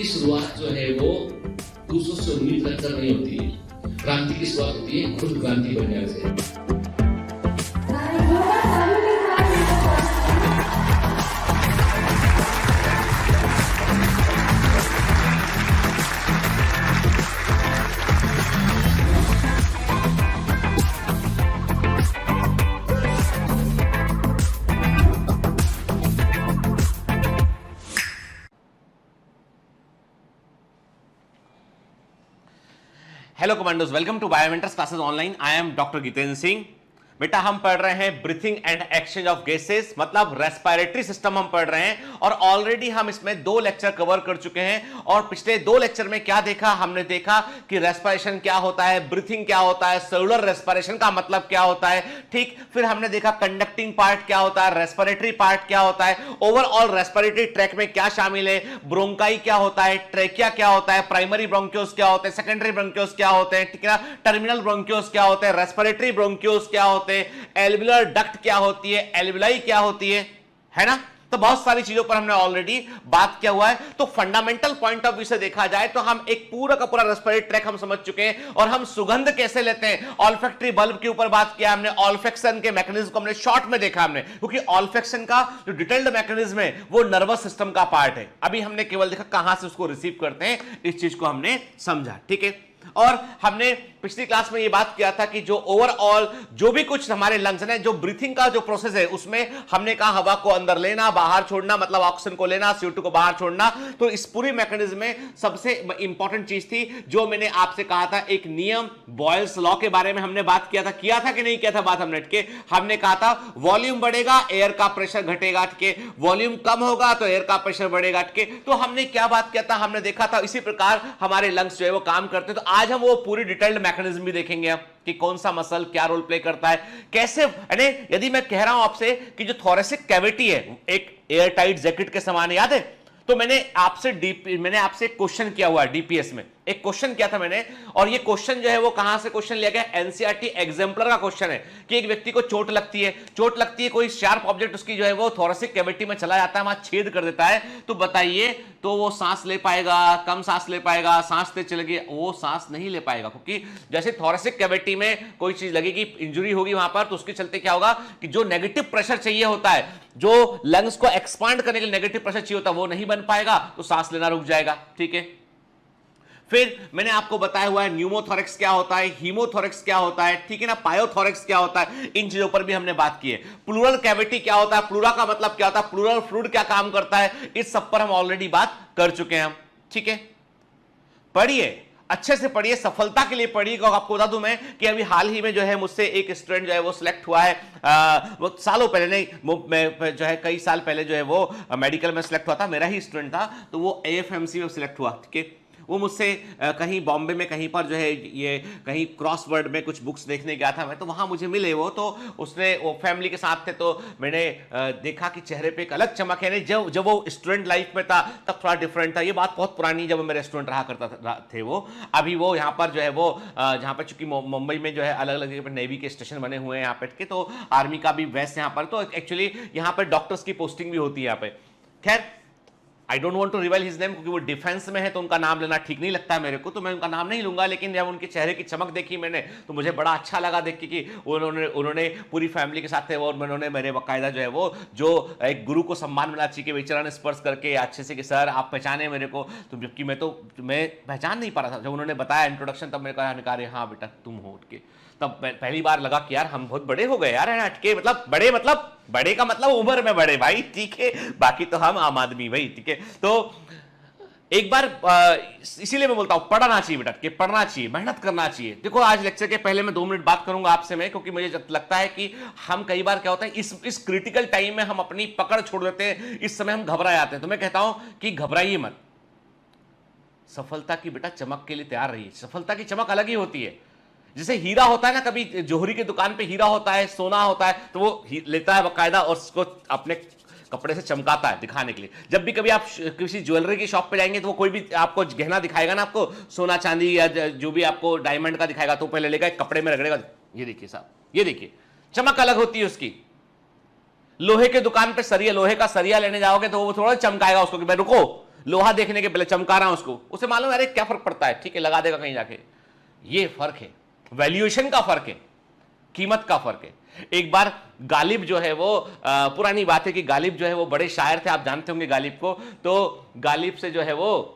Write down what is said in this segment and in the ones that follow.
शुरुआत जो है वो दूसरों से उम्मीद रखकर नहीं होती है। क्रांति की शुरुआत होती है खुद क्रांति बनने से। Hello commandos, welcome to Biomentors classes online. I am doctor Jitendra Singh. बेटा हम पढ़ रहे हैं breathing and exchange of gases, मतलब रेस्पिरेटरी सिस्टम हम पढ़ रहे हैं और ऑलरेडी हम इसमें 2 लेक्चर कवर कर चुके हैं। और पिछले 2 लेक्चर में क्या देखा हमने? देखा कि रेस्पिरेशन क्या होता है, ब्रीथिंग क्या होता है, सेलुलर रेस्पिरेशन का मतलब क्या होता है, ठीक। फिर हमने देखा कंडक्टिंग पार्ट क्या होता है, रेस्पिरेटरी पार्ट क्या होता है, ओवरऑल रेस्पिरेटरी ट्रैक में क्या शामिल है, ब्रोंकाई क्या होता है, ट्रेकिया क्या होता है, प्राइमरी ब्रोंकियोस क्या होते हैं, सेकेंडरी ब्रोंकियोस क्या होते हैं, ठीक है ना, टर्मिनल ब्रोंकियोस क्या होते हैं, रेस्पिरेटरी ब्रोंकियोस क्या होते हैं, एल्वियुलर डक्ट क्या होती है, एल्वियुलाई क्या होती है ना। तो बहुत सारी चीजों पर हमने ऑलरेडी बात किया हुआ है। तो फंडामेंटल पॉइंट ऑफ व्यू से देखा जाए तो हम एक पूरा का पूरा रेस्पिरेटरी ट्रैक हम समझ चुके हैं। और हम सुगंध कैसे लेते हैं, ऑल्फैक्टरी बल्ब के ऊपर बात किया हमने, ऑल्फैक्शन के मैकेनिज्म को हमने शॉर्ट में देखा हमने, क्योंकि ऑल्फैक्शन का जो डिटेल्ड मैकेनिज्म है वो नर्वस सिस्टम का पार्ट है। अभी हमने केवल देखा कहां से उसको रिसीव करते हैं, इस चीज को हमने समझा, ठीक है। और हमने पिछली क्लास में ये बात किया था कि जो ओवरऑल जो भी कुछ हमारे लंग्स ने, जो ब्रीथिंग का जो प्रोसेस है उसमें हमने कहा हवा को अंदर लेना, बाहर छोड़ना, मतलब ऑक्सीजन को लेना, CO2 को बाहर छोड़ना। तो इस पूरी मैकेनिज्म में सबसे इंपॉर्टेंट चीज थी जो मैंने आपसे कहा था, एक नियम, बॉयल्स लॉ के बारे में हमने बात किया था कि नहीं किया था बात हमने कहा था वॉल्यूम बढ़ेगा, एयर का प्रेशर घटेगा, ठीक है, वॉल्यूम कम होगा तो एयर का प्रेशर बढ़ेगा, ठीक है। तो हमने क्या बात किया था, हमने देखा था इसी प्रकार हमारे लंग्स जो है वो काम करते। तो आज हम वो पूरी डिटेल्ड मैकेनिज्म भी देखेंगे कि कौन सा मसल क्या रोल प्ले करता है, कैसे। यानी यदि मैं कह रहा हूं आपसे कि जो थोरेसिक कैविटी है एक एयर टाइट जैकेट के समान है, याद है, तो मैंने आपसे क्वेश्चन किया हुआ है डीपीएस में, एक क्वेश्चन किया था मैंने। और ये क्वेश्चन जो है वो कहां से क्वेश्चन लिया गया? एनसीईआरटी एग्जाम्पलर का क्वेश्चन है कि एक व्यक्ति को चोट लगती है, कोई शार्प ऑब्जेक्ट उसकी जो है वो थोरेसिक कैविटी में चला जाता है, वहां छेद कर देता है। तो बताइए, तो वो सांस ले पाएगा, कम सांस ले पाएगा, सांस तेज चलेगी? वो सांस नहीं ले पाएगा, क्योंकि जैसे थोरेसिक कैविटी में कोई चीज लगेगी, इंजुरी होगी वहां पर, तो उसके चलते क्या होगा कि जो नेगेटिव प्रेशर चाहिए होता है, जो लंग्स को एक्सपांड करने के लिए नेगेटिव प्रेशर चाहिए होता है, वो नहीं बन पाएगा, तो सांस लेना रुक जाएगा, ठीक है। फिर मैंने आपको बताया हुआ है न्यूमोथोरेक्स क्या होता है, हीमोथोरेक्स क्या होता है, ठीक है ना, पायोथोरेक्स क्या होता है, इन चीजों पर भी हमने बात की है। प्लूरल कैविटी क्या होता है, प्लूरा का मतलब क्या होता है, प्लूरल फ्लूइड क्या काम करता है, इस सब पर हम ऑलरेडी बात कर चुके हैं हम, ठीक है। पढ़िए, अच्छे से पढ़िए, सफलता के लिए पढ़िए। आपको बता दूं मैं कि अभी हाल ही में जो है मुझसे एक स्टूडेंट जो है वो सिलेक्ट हुआ है, वो सालों पहले नहीं, मैं जो है कई साल पहले जो है वो मेडिकल में सिलेक्ट हुआ था, मेरा ही स्टूडेंट था, तो वो AFMC में सिलेक्ट हुआ, ठीक है। वो मुझसे कहीं बॉम्बे में कहीं पर जो है ये कहीं क्रॉसवर्ड में कुछ बुक्स देखने गया था मैं, तो वहाँ मुझे मिले वो, तो उसने वो फैमिली के साथ थे, तो मैंने देखा कि चेहरे पे एक अलग चमक है। नहीं, जब वो स्टूडेंट लाइफ में था तब थोड़ा डिफरेंट था। ये बात बहुत पुरानी, जब मेरे स्टूडेंट रहा करता थे वो। अभी वो यहाँ पर जो है वो जहाँ पर चूंकि मुंबई में जो है अलग अलग जगह पर नेवी के स्टेशन बने हुए हैं यहाँ पे, तो आर्मी का भी बेस यहाँ पर, तो एक्चुअली यहाँ पर डॉक्टर्स की पोस्टिंग भी होती है यहाँ पे। खैर, I don't want to reveal his name, क्योंकि वो डिफेंस में है तो उनका नाम लेना ठीक नहीं लगता है मेरे को, तो मैं उनका नाम नहीं लूंगा। लेकिन जब उनके चेहरे की चमक देखी मैंने, तो मुझे बड़ा अच्छा लगा देख के कि उन्होंने पूरी फैमिली के साथ थे और उन्होंने मेरे बाकायदा जो है वो, जो एक गुरु को सम्मान मिला चाहिए कि बेचारा स्पर्श करके अच्छे से कि सर आप पहचाने मेरे को, तो जबकि मैं पहचान नहीं पा रहा था। जब उन्होंने बताया इंट्रोडक्शन, तब मेरे कहा हाँ बेटा तुम हो, उठ के तब पहली बार लगा कि यार हम बहुत बड़े हो गए यार, हटके, मतलब बड़े का मतलब उम्र में बड़े भाई, ठीक है, बाकी तो हम आम आदमी भाई, ठीक है। तो एक बार इसीलिए मैं बोलता हूं पढ़ना चाहिए बेटा, कि पढ़ना चाहिए, मेहनत करना चाहिए। देखो आज लेक्चर के पहले मैं 2 मिनट बात करूंगा आपसे मैं, क्योंकि मुझे लगता है कि हम कई बार क्या होता है इस क्रिटिकल टाइम में हम अपनी पकड़ छोड़ देते हैं, इस समय हम घबरा जाते हैं। तो मैं कहता हूं कि घबराइए मत, सफलता की बेटा चमक के लिए तैयार रहिए। सफलता की चमक अलग ही होती है। जैसे हीरा होता है ना, कभी जोहरी की दुकान पे हीरा होता है, सोना होता है, तो वो लेता है बाकायदा और उसको अपने कपड़े से चमकाता है दिखाने के लिए। जब भी कभी आप किसी ज्वेलरी की शॉप पे जाएंगे तो वो कोई भी आपको गहना दिखाएगा ना, आपको सोना चांदी या जो भी आपको डायमंड का दिखाएगा, तो पहले लेगा एक कपड़े में रगड़ेगा, ये देखिए साहब, ये देखिए, चमक अलग होती है उसकी। लोहे के दुकान पे सरिया, लोहे का सरिया लेने जाओगे तो वो थोड़ा चमकाएगा उसको कि भाई रुको, लोहा देखने के पहले चमका रहा हूं उसको, उसे मालूम है अरे क्या फर्क पड़ता है, ठीक है लगा देगा कहीं जाके। ये फर्क है, वैल्यूएशन का फर्क है, कीमत का फर्क है। एक बार गालिब जो है वो पुरानी बात है कि गालिब जो है वो बड़े शायर थे, आप जानते होंगे गालिब को। तो गालिब से जो है वो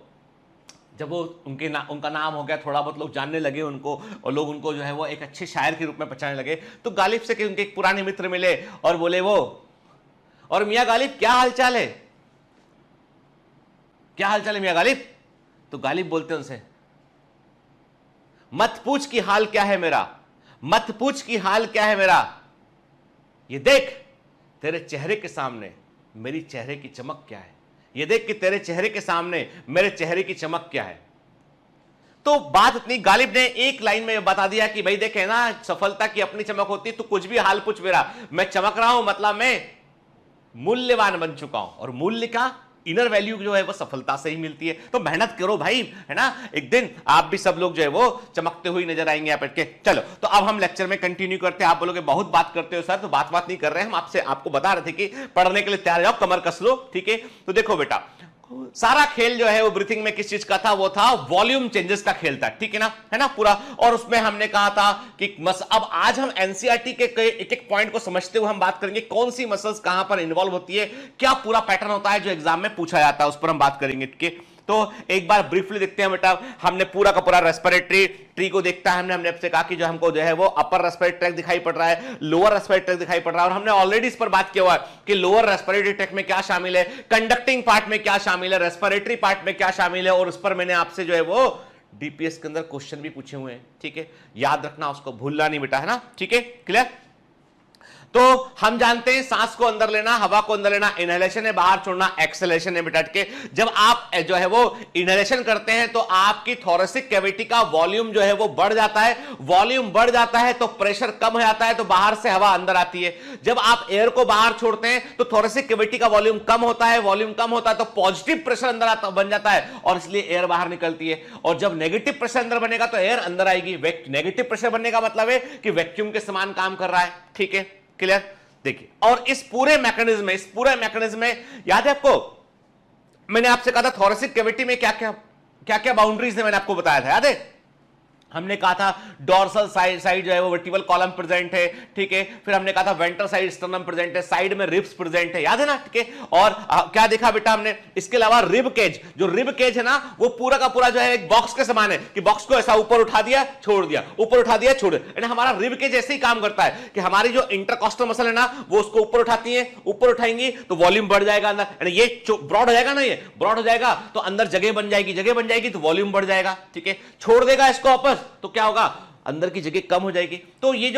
जब वो उनका नाम हो गया, थोड़ा बहुत लोग जानने लगे उनको और लोग उनको जो है वो एक अच्छे शायर के रूप में पहचानने लगे। तो गालिब से उनके एक पुराने मित्र मिले और बोले वो, और मियां गालिब क्या हालचाल है, क्या हालचाल है मियां गालिब? तो गालिब बोलते हैं उनसे, मत पूछ कि हाल क्या है मेरा, मत पूछ कि हाल क्या है मेरा, ये देख तेरे चेहरे के सामने मेरी चेहरे की चमक क्या है, ये देख कि तेरे चेहरे के सामने मेरे चेहरे की चमक क्या है। तो बात इतनी, गालिब ने एक लाइन में बता दिया कि भाई देखे ना, सफलता की अपनी चमक होती, तू कुछ भी हाल पूछ मेरा, मैं चमक रहा हूं, मतलब मैं मूल्यवान बन चुका हूं। और मूल्य का इनर वैल्यू जो है वो सफलता से ही मिलती है। तो मेहनत करो भाई, है ना, एक दिन आप भी सब लोग जो है वो चमकते हुए नजर आएंगे आप के। चलो तो अब हम लेक्चर में कंटिन्यू करते हैं। आप बोलोगे बहुत बात करते हो सर, तो बात नहीं कर रहे हैं हम, आपको बता रहे थे कि पढ़ने के लिए तैयार जाओ, कमर कस लो, ठीक है। तो देखो बेटा, सारा खेल जो है वो ब्रीथिंग में किस चीज का था, वो था वॉल्यूम चेंजेस का खेल था, ठीक है ना, है ना पूरा। और उसमें हमने कहा था कि अब आज हम एनसीईआरटी के एक एक पॉइंट को समझते हुए हम बात करेंगे कौन सी मसल्स कहां पर इन्वॉल्व होती है, क्या पूरा पैटर्न होता है जो एग्जाम में पूछा जाता है, उस पर हम बात करेंगे, ठीक है। तो एक बार ब्रीफली देखते हैं बेटा, हमने पूरा का पूरा रेस्पिरेटरी ट्री को देखता है, हमने आपसे कहा कि जो हमको जो है वो अपर रेस्पिरेटरी ट्रैक्ट दिखाई पड़ रहा है, लोअर रेस्पिरेटरी ट्रैक्ट दिखाई पड़ रहा है, और हमने ऑलरेडी इस पर बात किया हुआ है कि लोअर रेस्पिरेटरी ट्रैक्ट में क्या शामिल है, कंडक्टिंग पार्ट में क्या शामिल है, रेस्पिरेटरी पार्ट में क्या शामिल है, और उस पर मैंने आपसे जो है वो डीपीएस के अंदर क्वेश्चन भी पूछे हुए हैं, ठीक है, याद रखना, उसको भूलना नहीं बेटा, है ना, ठीक है, क्लियर। तो हम जानते हैं सांस को अंदर लेना, हवा को अंदर लेना इनहेलेशन है, बाहर छोड़ना एक्सहेलेशन है बेटा के। जब आप जो है वो इनहेलेशन करते हैं तो आपकी थोरेसिक कैविटी का वॉल्यूम जो है वो बढ़ जाता है, वॉल्यूम बढ़ जाता है तो प्रेशर कम हो जाता है, तो बाहर से हवा अंदर आती है। जब आप एयर को बाहर छोड़ते हैं तो थोरेसिक कैविटी का वॉल्यूम कम होता है, वॉल्यूम कम होता है तो पॉजिटिव प्रेशर अंदर बन जाता है और इसलिए एयर बाहर निकलती है। और जब नेगेटिव प्रेशर अंदर बनेगा तो एयर अंदर आएगी। नेगेटिव प्रेशर बनने का मतलब है कि वैक्यूम के समान काम कर रहा है, ठीक है, क्लियर। देखिए, और इस पूरे मैकेनिज्म में याद है आपको, मैंने आपसे कहा था थोरेसिक कैविटी में क्या क्या बाउंड्रीज है, मैंने आपको बताया था, याद है। हमने कहा था डोर्सल साइड जो है वो वर्टिकल कॉलम प्रेजेंट है, ठीक है। फिर हमने कहा था वेंट्रल साइड स्टर्नम प्रेजेंट है, साइड में रिब्स प्रेजेंट है, याद है ना, ठीक है। और क्या देखा बेटा हमने, इसके अलावा रिब केज, जो रिब केज है ना वो पूरा का पूरा जो है एक बॉक्स के समान है कि बॉक्स को ऐसा ऊपर उठा दिया छोड़ दिया, ऊपर उठा दिया छोड़ दिया। हमारा रिब केज ऐसे ही काम करता है कि हमारी जो इंटरकॉस्टल मसल है ना वो उसको ऊपर उठाती है, ऊपर उठाएंगी तो वॉल्यूम बढ़ जाएगा अंदर, ये ब्रॉड हो जाएगा ना, ये ब्रॉड हो जाएगा तो अंदर जगह बन जाएगी तो वॉल्यूम बढ़ जाएगा, ठीक है। छोड़ देगा इसको वापस तो क्या होगा, अंदर की जगह कम हो जाएगी। तो ये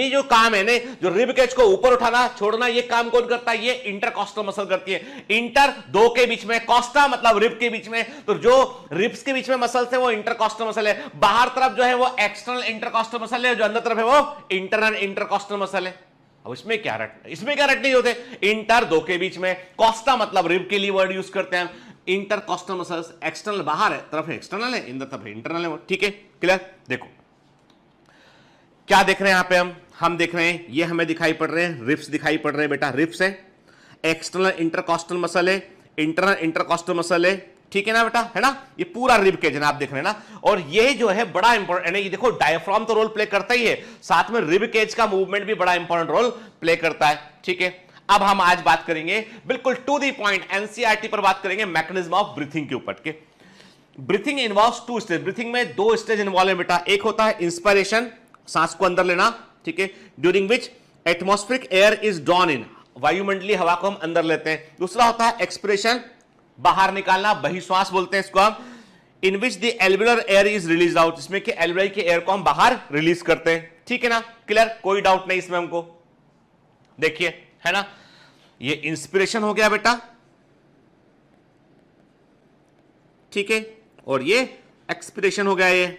जो काम है ने, जो रिब केज को ऊपर उठाना छोड़ना, ये काम कौन करता है, ये इंटरकॉस्टल मसल करती है। इंटर दो के बीच में, कॉस्टा मतलब रिब के बीच में, तो जो रिब्स के बीच में मसल है वो इंटरकॉस्टल मसल है। बाहर तरफ जो है वो एक्सटर्नल इंटरकॉस्टल मसल है, जो अंदर तरफ है वो इंटरनल इंटरकॉस्टल मसल है। अब इसमें क्या रटने होते, इंटर दो के बीच में, कॉस्टा मतलब रिब के लिए वर्ड यूज करते हैं, इंटरकॉस्टल मसल्स एक्सटर्नल बाहर है, तरफ एक्सटर्नल है, इंदर तरफ इंटरनल है, ठीक है, क्लियर। देखो क्या देख रहे हैं यहां पे, हम देख रहे हैं ये हमें दिखाई पड़ रहे हैं, रिब्स दिखाई पड़ रहे हैं बेटा, रिब्स है, एक्सटर्नल इंटरकॉस्टल मसल है, इंटरनल इंटरकॉस्टल मसल है, ठीक है ना बेटा, है ना, ये पूरा रिब केज है ना, आप देख रहे हैं ना। और ये जो है बड़ा इंपॉर्टेंट है, ये देखो डायफ्राम तो रोल प्ले करता ही है, साथ में रिब केज का मूवमेंट भी बड़ा इंपॉर्टेंट रोल प्ले करता है, ठीक है। अब हम आज बात करेंगे बिल्कुल टू द पॉइंट, एनसीईआरटी पर बात करेंगे मैकेनिज्म ऑफ ब्रीथिंग के ऊपर के। Breathing involves two stage, breathing में दो स्टेज इन्वॉल्व है बेटा, एक होता है इंस्पिरेशन, सांस को अंदर लेना, ठीक है, during which atmospheric air is drawn in, वायुमंडलीय हवा को हम अंदर लेते हैं। दूसरा होता है एक्सपिरेशन, बाहर निकालना, बहिश्वास बोलते हैं इसको हम, in which the alveolar air is release out, इसमें कि एल्वियोलाई के एयर को हम बाहर रिलीज करते हैं, ठीक है ना, क्लियर, कोई डाउट नहीं इसमें हमको। देखिए, है ना, ये इंस्पिरेशन हो गया बेटा, ठीक है, और ये एक्सपिरेशन हो गया ये,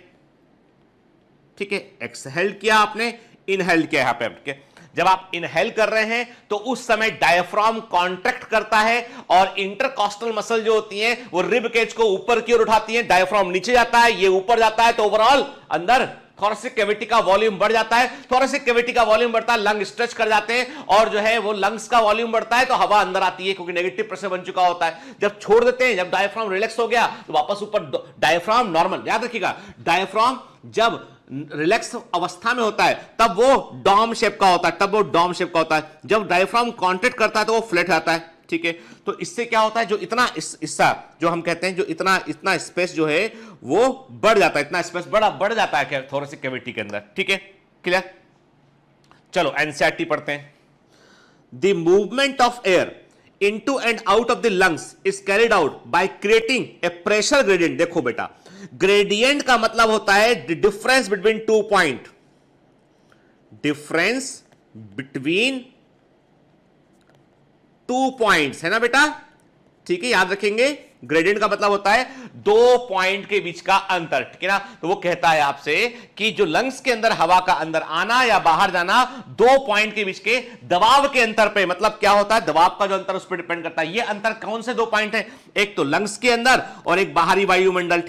ठीक है। एक्सहेल किया आपने, इनहेल किया यहां पे आपके। जब आप इनहेल कर रहे हैं तो उस समय डायफ्राम कॉन्ट्रैक्ट करता है और इंटरकॉस्टल मसल जो होती है वो रिब केज को ऊपर की ओर उठाती है, डायफ्राम नीचे जाता है, ये ऊपर जाता है, तो ओवरऑल अंदर थोरेसिक कैविटी का वॉल्यूम बढ़ जाता है, थोरेसिक कैविटी का वॉल्यूम बढ़ता है, लंग स्ट्रेच कर जाते हैं और जो है वो लंग्स का वॉल्यूम बढ़ता है तो हवा अंदर आती है क्योंकि नेगेटिव प्रेशर बन चुका होता है। जब छोड़ देते हैं, जब डायफ्राम रिलैक्स हो गया तो वापस ऊपर, डायफ्राम नॉर्मल, याद रखिएगा डायफ्राम जब रिलैक्स अवस्था में होता है तब वो डॉम शेप का होता है, तब वो डॉम शेप का होता है। जब डायफ्राम कॉन्ट्रैक्ट करता है तो वो फ्लैट आता है, ठीक है। तो इससे क्या होता है, जो इतना हिस्सा जो हम कहते हैं, जो इतना स्पेस जो है वो बढ़ जाता है, इतना स्पेस बढ़ जाता है थोरेसिक कैविटी के अंदर, ठीक है, क्लियर। चलो एनसीईआरटी पढ़ते हैं। The movement of air into and out of the lungs is carried out by creating a pressure gradient. देखो बेटा, ग्रेडियंट का मतलब होता है difference between 2 point, difference between 2 points, है ना बेटा, ठीक है, याद रखेंगे। ग्रेडियंट का मतलब होता है 2 पॉइंट के बीच का अंतर, ठीक है ना। तो वो कहता है आपसे कि जो लंग्स के अंदर हवा का अंदर आना या बाहर जाना 2 पॉइंट के बीच के दबाव के अंतर पे, मतलब क्या होता है, दबाव का जो अंतर उस पर डिपेंड करता है। ये अंतर कौन से 2 पॉइंट है, एक तो लंग्स के अंदर और एक बाहरी वायुमंडल,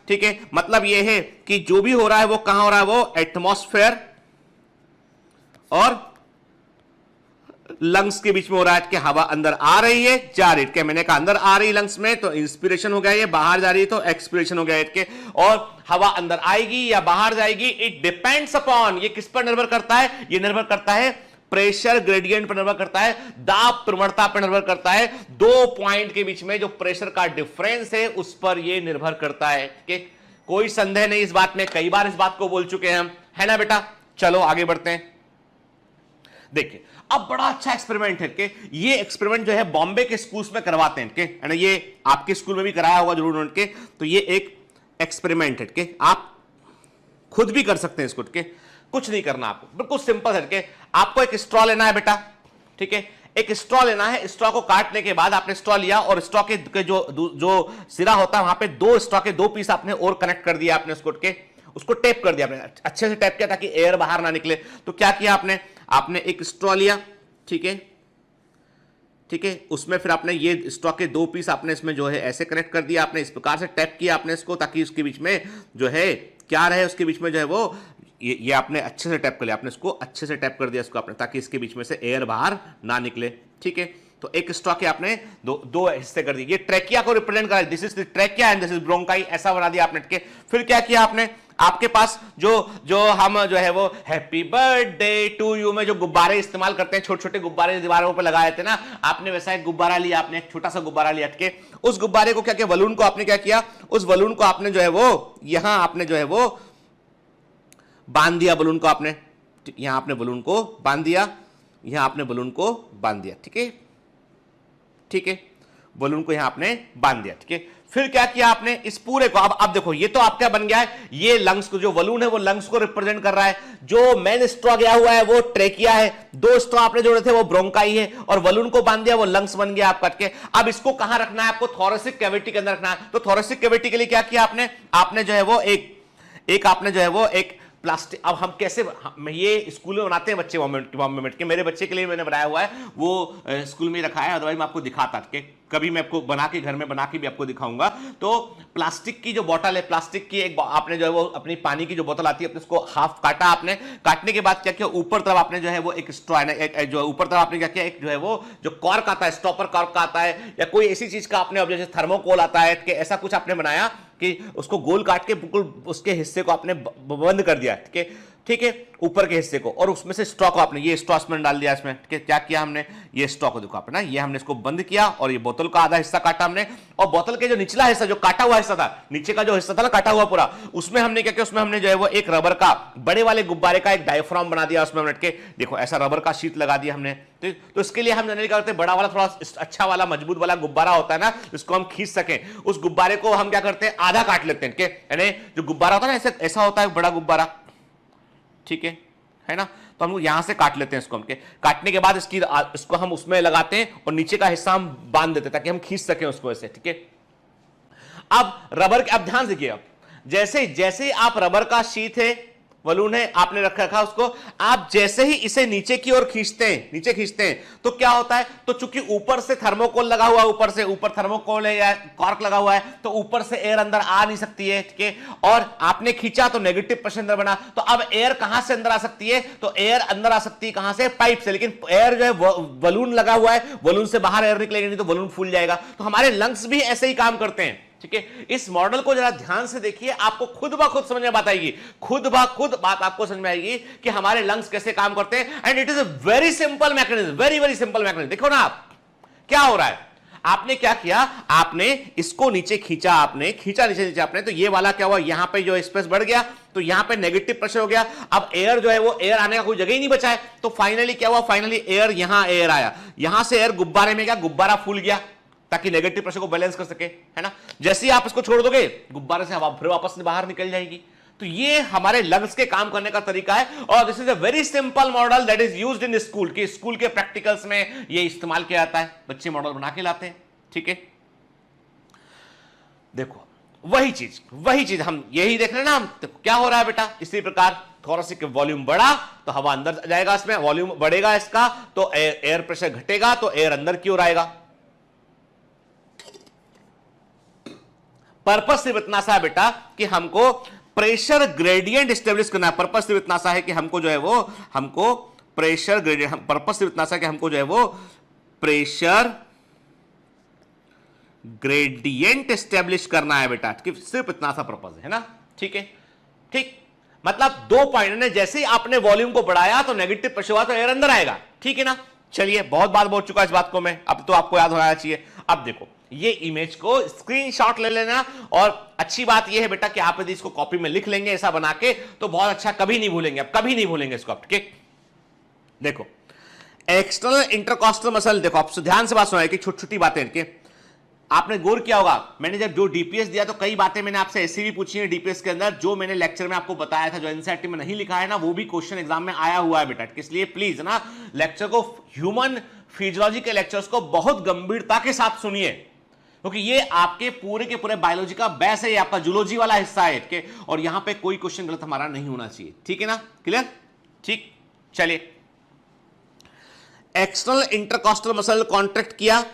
ठीक है। मतलब ये है कि जो भी हो रहा है वो कहां हो रहा है, वो एटमॉस्फेयर और लंग्स के बीच में हो रहा है कि हवा अंदर आ रही है, जा रही है। मैंने कहा अंदर आ रही लंग्स में तो इंस्पिरेशन हो गया, ये बाहर जा रही है तो एक्सपिरेशन हो गया के, और हवा अंदर आएगी या बाहर जाएगी, इट डिपेंड्स अपॉन, ये किस पर निर्भर करता है, ये निर्भर करता है प्रेशर ग्रेडियंट पर निर्भर करता है, दाब प्रवणता पर निर्भर करता है, 2 पॉइंट के बीच में जो प्रेशर का डिफरेंस है उस पर यह निर्भर करता है, ठीक है। कोई संदेह नहीं इस बात में, कई बार इस बात को बोल चुके हैं हम, है ना बेटा। चलो आगे बढ़ते हैं। देखिए अब बड़ा अच्छा एक्सपेरिमेंट है कि ये एक्सपेरिमेंट जो है बॉम्बे के स्कूल्स में करवाते हैं, है ना, ये आपके स्कूल में भी कराया होगा जरूर उनके। तो ये एक एक्सपेरिमेंट है कि आप खुद भी कर सकते हैं इसको, ठीक है। कुछ नहीं करना आपको, बिल्कुल सिंपल है कि आपको एक स्ट्रॉ लेना है बेटा, ठीक है, एक स्ट्रॉ लेना है। स्ट्रॉ को काटने के बाद आपने स्ट्रॉ लिया और स्ट्रॉ के जो सिरा होता है वहां पे 2 स्ट्रॉ के 2 पीस आपने और कनेक्ट कर दिया, आपने उसको टेप कर दिया, आपने अच्छे से टेप किया ताकि एयर बाहर ना निकले। तो क्या किया आपने एक स्ट्रॉ लिया, ठीक है, ठीक है, उसमें फिर आपने ये स्ट्रॉ के 2 पीस आपने इसमें जो है ऐसे कनेक्ट कर दिया, आपने इस प्रकार से टैप किया आपने इसको ताकि उसके बीच में जो है क्या रहे, उसके बीच में जो है वो ये आपने अच्छे से टैप कर लिया, आपने इसको अच्छे से टैप कर दिया इसको आपने, ताकि इसके बीच में से एयर बाहर ना निकले, ठीक है। तो एक स्ट्रॉ के आपने दो हिस्से कर दिए, ये ट्रैकिया को रिप्रेजेंट करा, this is the trachea and this is bronchi, ऐसा बना दिया आपने, ठीक है। फिर क्या किया आपने, आपके पास जो हम जो है वो हैप्पी बर्थडे टू यू में जो गुब्बारे इस्तेमाल करते हैं, छोटे छोटे गुब्बारे दीवारों पर लगाए थे ना, आपने वैसा एक गुब्बारा लिया, आपने एक छोटा सा गुब्बारा लिया, ठीक है। उस गुब्बारे को क्या किया, बलून को आपने क्या किया, उस बलून को आपने जो है वो यहां आपने जो है वो बांध दिया, बलून को आपने यहां आपने बलून को बांध दिया, यहां आपने बलून को बांध दिया, ठीक है, ठीक है, बलून को यहां आपने बांध दिया, ठीक है। फिर क्या किया आपने, इस पूरे को अब देखो ये तो आपका बन गया है, ये लंग्स को जो बलून है वो लंग्स को रिप्रेजेंट कर रहा है, जो मेन स्ट्रॉ गया हुआ है वो ट्रेकिया है, 2 स्ट्रॉ आपने जोड़े थे वो ब्रोंकाई है, और बलून को बांध दिया वो लंग्स बन गया आपका, के। अब इसको कहां रखना है आपको, थोरेसिक कैविटी के अंदर रखना है। तो थोरेसिक कैविटी के लिए क्या किया आपने जो है वो एक आपने जो है वो एक प्लास्टिक, अब हम कैसे ये स्कूल में बनाते हैं बच्चे बॉम्बे के, मेरे बच्चे के लिए मैंने बनाया हुआ है, वो स्कूल में रखा है, अदरवाइज मैं आपको दिखाता कि कभी मैं आपको बना के घर में बना के भी आपको दिखाऊंगा। तो प्लास्टिक की जो बोतल है, प्लास्टिक की एक आपने जो है वो अपनी पानी की जो बोतल आती है, अपने उसको हाफ काटा, आपने काटने के बाद क्या किया, ऊपर तरफ आपने जो है वो एक स्ट्रॉ है, जो ऊपर तरफ आपने क्या किया, एक जो है वो जो कॉर्क आता है, स्टॉपर कॉर्क का आता है, या कोई ऐसी चीज का आपने, अब जैसे थर्मोकोल आता है कि ऐसा कुछ आपने बनाया कि उसको गोल काट के बिल्कुल उसके हिस्से को आपने बंद कर दिया, ठीक है, ठीक है, ऊपर के हिस्से को, और उसमें से स्ट्रॉ को आपने ये स्ट्रॉ इसमें डाल दिया इसमें, ठीक है। क्या किया हमने, ये स्ट्रॉ को देखो आपने, ये हमने इसको बंद किया और ये बोतल का आधा हिस्सा काटा हमने, और बोतल के जो निचला हिस्सा जो काटा हुआ हिस्सा था, नीचे का जो हिस्सा था ना काटा हुआ पूरा, उसमें हमने क्या किया, उसमें हमने जो है वो एक रबर का बड़े वाले गुब्बारे का एक डायफ्राम बना दिया, उसमें हमने के देखो ऐसा रबर का शीट लगा दिया हमने। तो इसके लिए हम जनरली करते हैं बड़ा वाला थोड़ा अच्छा वाला मजबूत वाला गुब्बारा होता है ना, जिसको हम खींच सकें, उस गुब्बारे को हम क्या करते हैं, आधा काट लेते हैं, यानी जो गुब्बारा होता है ना ऐसा होता है बड़ा गुब्बारा, ठीक है ना। तो हम यहां से काट लेते हैं इसको, हमके काटने के बाद इसको हम उसमें लगाते हैं और नीचे का हिस्सा हम बांध देते हैं ताकि हम खींच सकें उसको ऐसे, ठीक है। अब रबर के, अब ध्यान देखिए, अब जैसे जैसे आप रबर का शीट है बलून है, आपने रखा उसको, आप जैसे ही इसे नीचे की ओर खींचते हैं तो क्या होता है, तो चूंकि ऊपर से थर्मोकोल लगा हुआ है, ऊपर थर्मोकोल है या कॉर्क लगा हुआ है, तो ऊपर से एयर अंदर आ नहीं सकती है, ठीक है। और आपने खींचा तो नेगेटिव प्रेशर अंदर बना, तो अब एयर कहां से अंदर आ सकती है, तो एयर अंदर आ सकती है कहां से, पाइप से। लेकिन एयर जो है बलून लगा हुआ है, बलून से बाहर एयर निकलेगी नहीं तो बलून फूल जाएगा। तो हमारे लंग्स भी ऐसे ही काम करते हैं, ठीक है। इस मॉडल को जरा ध्यान से देखिए, आपको खुद ब खुद समझ में बात आएगी, खुद ब खुद बात आपको समझ में आएगी कि हमारे लंग्स कैसे काम करते हैं। And it is a very simple mechanism, very very simple mechanism. देखो ना आप क्या हो रहा है, आपने क्या किया, आपने इसको नीचे खींचा, आपने खींचा नीचे आपने, तो ये वाला क्या हुआ, यहां पे जो स्पेस बढ़ गया, तो यहां पे नेगेटिव प्रेशर हो गया। अब एयर जो है वो एयर आने का कोई जगह ही नहीं बचा है, तो फाइनली क्या हुआ, फाइनली एयर यहां एयर आया, यहां से एयर गुब्बारे में गया, गुब्बारा फूल गया ताकि नेगेटिव प्रेशर को बैलेंस कर सके, है ना। जैसे ही आप इसको छोड़ दोगे गुब्बारे से हवा फिर वापस बाहर निकल जाएगी। तो ये हमारे लंग्स के काम करने का तरीका है, और this is a very simple model that is used in school, कि स्कूल के प्रैक्टिकल्स में ये इस्तेमाल किया जाता है, बच्चे मॉडल बना के लाते हैं, ठीक है। देखो वही चीज हम यही देख रहे हैं ना, हम तो क्या हो रहा है बेटा, इसी प्रकार थोड़ा सी वॉल्यूम बढ़ा तो हवा अंदर जाएगा, इसमें वॉल्यूम बढ़ेगा इसका तो एयर प्रेशर घटेगा तो एयर अंदर की ओर आएगा। पर्पस सिर्फ इतना सा है बेटा कि हमको प्रेशर ग्रेडियंट स्टेब्लिश करना है, पर्पस सिर्फ इतना सा है कि हमको जो है वो, हमको प्रेशर ग्रेडियंट, पर्पस सिर्फ इतना सा है कि हमको जो है वो प्रेशर ग्रेडियंट स्टेब्लिश करना है बेटा, सिर्फ इतना सा पर्पस है ना, ठीक है। ठीक, मतलब 2 पॉइंट ने, जैसे ही आपने वॉल्यूम को बढ़ाया तो नेगेटिव प्रेशर हुआ तो एयर अंदर आएगा, ठीक है ना। चलिए बहुत बात बोल चुका इस बात को मैं, अब तो आपको याद होना चाहिए। अब देखो ये इमेज को स्क्रीनशॉट ले लेना, और अच्छी बात ये है बेटा कि आप यदि इसको कॉपी में लिख लेंगे ऐसा बना के तो बहुत अच्छा, कभी नहीं भूलेंगे, अब कभी नहीं भूलेंगे इसको आप, ठीक है। देखो एक्सटर्नल इंटरकॉस्टल मसल, देखो आप ध्यान से बात सुना कि छोटी छोटी बातें इनके आपने गौर किया होगा, मैंने जब जो डीपीएस दिया तो कई बातें मैंने आपसे ऐसी भी पूछी है डीपीएस के अंदर, जो मैंने लेक्चर में आपको बताया था, जो एनसीईआरटी में नहीं लिखा है ना, वो भी क्वेश्चन एग्जाम में आया हुआ है बेटा। इसलिए प्लीज ना लेक्चर को, ह्यूमन फिजियोलॉजी के लेक्चर्स को बहुत गंभीरता के साथ सुनिए, क्योंकि ये आपके पूरे के पूरे बायोलॉजी का बेस है, ये आपका जूलॉजी वाला हिस्सा है, ठीक है। और यहां पे कोई क्वेश्चन गलत हमारा नहीं होना चाहिए, ठीक है ना, क्लियर, ठीक। चलिए एक्सटर्नल इंटरकॉस्टल मसल कॉन्ट्रैक्ट किया,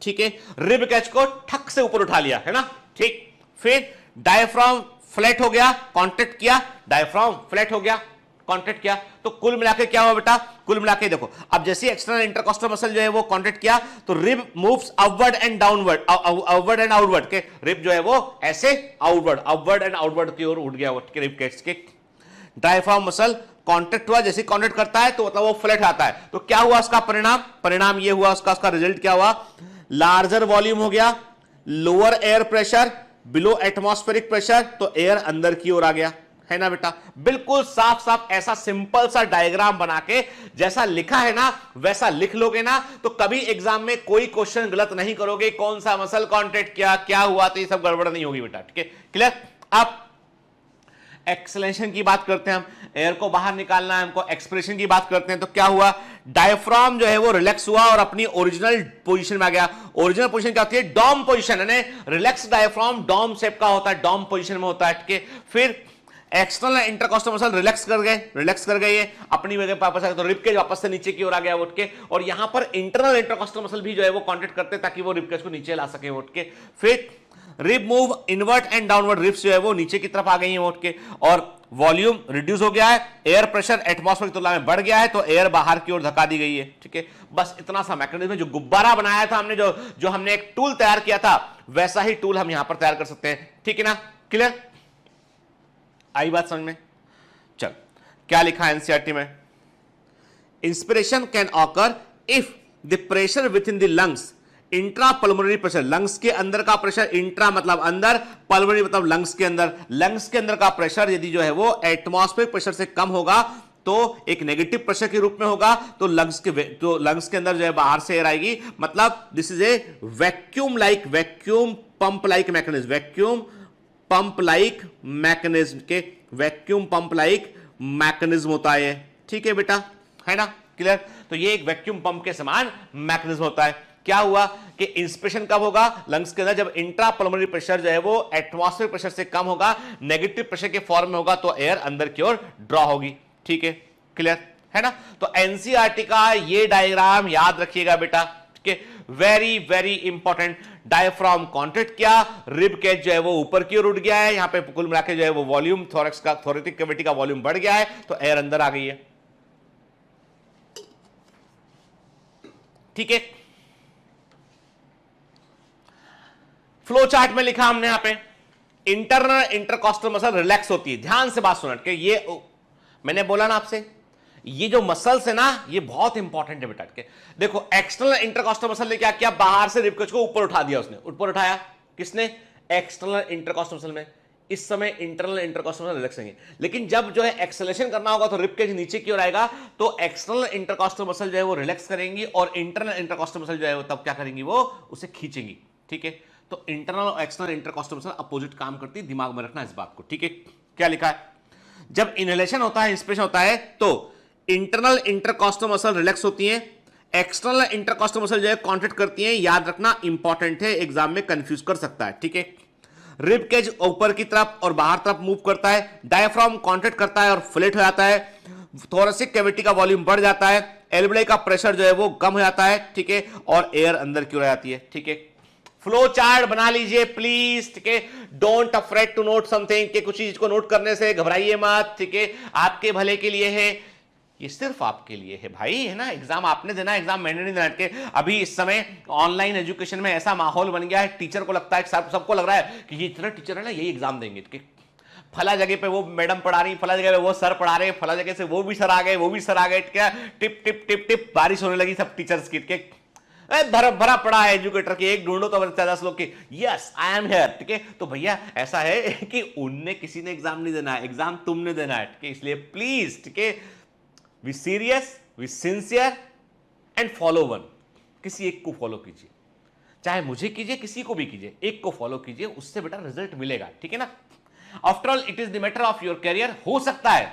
ठीक है, रिब कैच को ठक से ऊपर उठा लिया, है ना, ठीक। फिर डायफ्राम फ्लैट हो गया, कॉन्ट्रैक्ट किया, डायफ्राम फ्लैट हो गया, कॉन्ट्रैक्ट किया, तो कुल मिलाकर क्या हुआ बेटा, कुल मिलाकर देखो, अब जैसे एक्सटर्नल इंटरकॉस्टल मसल जो है वो कॉन्ट्रैक्ट किया तो rib moves upward and downward, upward and outward, के रिब जो है वो ऐसे आउटवर्ड, अपवर्ड एंड आउटवर्ड की ओर उठ गया रिब कैच के। डायफ्राम मसल कॉन्ट्रैक्ट हुआ, जैसे कॉन्ट्रैक्ट करता है तो मतलब वो फ्लैट आता है, तो क्या हुआ उसका परिणाम ये हुआ, उसका रिजल्ट क्या हुआ, लार्जर वॉल्यूम हो गया, lower air pressure, below atmospheric pressure, तो एयर अंदर की ओर आ गया, है ना बेटा। बिल्कुल साफ साफ ऐसा सिंपल सा डायग्राम बना के जैसा लिखा है ना वैसा लिख लोगे ना, तो कभी एग्जाम में कोई क्वेश्चन गलत नहीं करोगे, कौन सा मसल कॉन्ट्रैक्ट किया, क्या हुआ, तो ये सब गड़बड़ नहीं होगी बेटा, ठीक है, क्लियर। अब एक्सलेशन की बात करते हैं हम, एयर को बाहर निकालना है हमको, एक्सप्रेशन की बात करते हैं, तो क्या हुआ, डायफ्राम जो है वो रिलैक्स हुआ और अपनी ओरिजिनल पोजीशन में आ गया। ओरिजिनल पोजीशन क्या होती है, डॉम पोजीशन, यानी रिलैक्स डायफ्राम डॉम शेप का होता है, डॉम पोजीशन में होता है, ठीक है। फिर एक्सटर्नल इंटरकॉस्टल मसल रिलैक्स कर गए ये अपनी जगह वापस आ गए, तो रिब केज वापस से नीचे की ओर आ गया उठ के, और यहां पर इंटरनल इंटरकॉस्टल मसल भी जो है वो कॉन्ट्रैक्ट करते हैं ताकि वो रिब केज को नीचे ला सके उठ के। फिर rib move inward and downward, ribs जो है वो नीचे की तरफ आ गई हैं उठ के, और वॉल्यूम रिड्यूस हो गया है, एयर प्रेशर एटमॉस्फेयर की तुलना में बढ़ गया है, तो एयर बाहर की ओर धक्का दी गई है, ठीक है। बस इतना सा मैकेनिज्म है, जो गुब्बारा बनाया था हमने, जो हमने एक टूल तैयार किया था वैसा ही टूल हम यहां पर तैयार कर सकते हैं, ठीक है ना, क्लियर, आई बात समझ में। चल क्या लिखा है एनसीईआरटी में, inspiration can occur if the pressure with in the lungs, intra pulmonary pressure, lungs के अंदर का प्रेशर, इंट्रा मतलब अंदर, पल्मोनरी मतलब लंग्स के अंदर का प्रेशर यदि जो है वो एटमॉस्फेरिक प्रेशर से कम होगा तो एक नेगेटिव प्रेशर के रूप में होगा, तो लंग्स के अंदर जो है बाहर से एयर आएगी, मतलब this is a vacuum pump like mechanism होता है, ठीक है बेटा, है ना, क्लियर। तो ये एक वैक्यूम पंप के समान मैकेनिज्म होता है। क्या हुआ कि इंस्पिरेशन कब होगा लंग्स के अंदर, जब इंट्रा पल्मोनरी प्रेशर जो है वो एटमॉस्फेरिक प्रेशर से कम होगा, नेगेटिव प्रेशर के फॉर्म में होगा, तो एयर अंदर की ओर ड्रॉ होगी। ठीक है, क्लियर है ना। तो एनसीईआरटी का ये डायग्राम याद रखिएगा बेटा, ठीक है, very very important. Diaphragm contract किया, रिब केज जो है वो ऊपर की ओर उठ गया है, यहां पे कुल मिला के जो है वो वॉल्यूम थोरैक्स का, थोरेटिक कैविटी का वॉल्यूम बढ़ गया है, तो एयर अंदर आ गई है। ठीक है, फ्लो चार्ट में लिखा हमने यहां पे इंटरनल इंटरकॉस्टल मसल रिलैक्स होती है। ध्यान से बात सुना कि ये मैंने बोला ना आपसे, ये जो मसल्स है ना ये बहुत इंपॉर्टेंट है बेटा के। देखो एक्सटर्नल इंटरकॉस्टल मसल ने क्या किया, बाहर से रिब केज को ऊपर उठा दिया, उसने ऊपर उठाया, किसने, एक्सटर्नल इंटरकॉस्टल मसल में। इस समय इंटरनल इंटरकॉस्टल मसल रिलैक्स होंगे, लेकिन जब जो है एक्सेलेरेशन करना होगा तो रिब केज नीचे की ओर आएगा, तो एक्सटर्नल इंटरकॉस्टल मसल जो है वो रिलैक्स करेंगी और इंटरनल इंटरकॉस्टल मसल जो है वो तब क्या करेंगी, वो उसे खींचेंगी। ठीक है, तो इंटरनल और एक्सटर्नल इंटरकॉस्टल मसल अपोजिट काम करती है, दिमाग में रखना इस बात को। ठीक है, क्या लिखा है, जब इनहेलेशन होता है, इंस्पिरेशन होता है, तो इंटरनल इंटरकॉस्टल मसल रिलैक्स होती हैं, एक्सटर्नल इंटरकॉस्टल मसल जो है कॉन्ट्रैक्ट करती हैं। याद रखना इंपॉर्टेंट है, एग्जाम में कंफ्यूज कर सकता है। ठीक है, रिब केज ऊपर की तरफ और बाहर तरफ मूव करता है, डायफ्राम कॉन्ट्रैक्ट करता है और फ्लैट हो जाता है, थोरेसिक कैविटी का वॉल्यूम बढ़ जाता है, एल्वेओलाई का प्रेशर जो है वो कम हो जाता है। ठीक है, और एयर अंदर की ओर आती है। ठीक है, फ्लो चार्ट बना लीजिए प्लीज। ठीक है, don't afraid to note something, कि कुछ चीज को नोट करने से घबराइए मत। ठीक है, आपके भले के लिए है, ये सिर्फ आपके लिए है भाई, है ना। एग्जाम आपने देना, एग्जाम मैंने नहीं देना। के अभी इस समय ऑनलाइन एजुकेशन में ऐसा माहौल बन गया है, टीचर को लगता है, सबको लग रहा है कि ये इतना टीचर है ना, यही एग्जाम देंगे। फला जगह पे वो मैडम पढ़ा रही, फला जगह पे वो सर पढ़ा रहे, फला जगह से वो भी सर आ गए, वो भी सर आ गए। क्या टिप टिप टिप टिप बारिश होने लगी सब टीचर्स की। भरा भरा पड़ा है एजुकेटर की, एक ढूंढो तो 10 लोग की, यस आई एम हियर। ठीक है, तो भैया ऐसा है कि उनने किसी ने एग्जाम नहीं देना है, एग्जाम तुमने देना है। ठीक है, इसलिए प्लीज, ठीक है, we serious, we sincere and follow one. किसी एक को फॉलो कीजिए, चाहे मुझे कीजिए, किसी को भी कीजिए, एक को फॉलो कीजिए, उससे बेटा रिजल्ट मिलेगा। ठीक है ना। After all it is the matter of your career. हो सकता है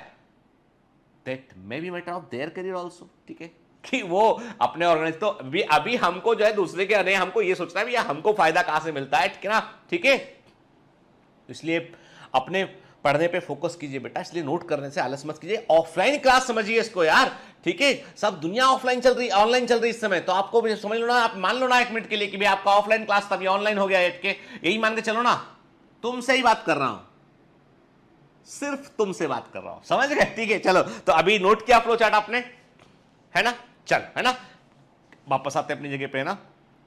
that may be matter of their career also. ठीक है, कि वो अपने ऑर्गेनाइज, तो अभी हमको जो है दूसरे के अरे हमको ये सोचना है भैया हमको फायदा कहां से मिलता है। ठीक है ना। ठीक है, इसलिए अपने पढ़ने पे फोकस कीजिए बेटा, इसलिए नोट करने से आलस मत कीजिए। ऑफलाइन क्लास समझिए इसको यार। ठीक है, सब दुनिया ऑफलाइन चल रही, ऑनलाइन चल रही इस समय, तो आपको भी समझ लो ना, आप मान लो ना एक मिनट के लिए कि भाई आपका ऑफलाइन क्लास तभी ऑनलाइन हो गया है। ठीक है, यही मान के चलो ना, तुमसे ही बात कर रहा हूं, सिर्फ तुमसे बात कर रहा हूं, समझ गए। ठीक है, चलो, तो अभी नोट किया फ्लो चार्ट आपने, है ना। चल, है ना, वापस आते अपनी जगह पे, है ना।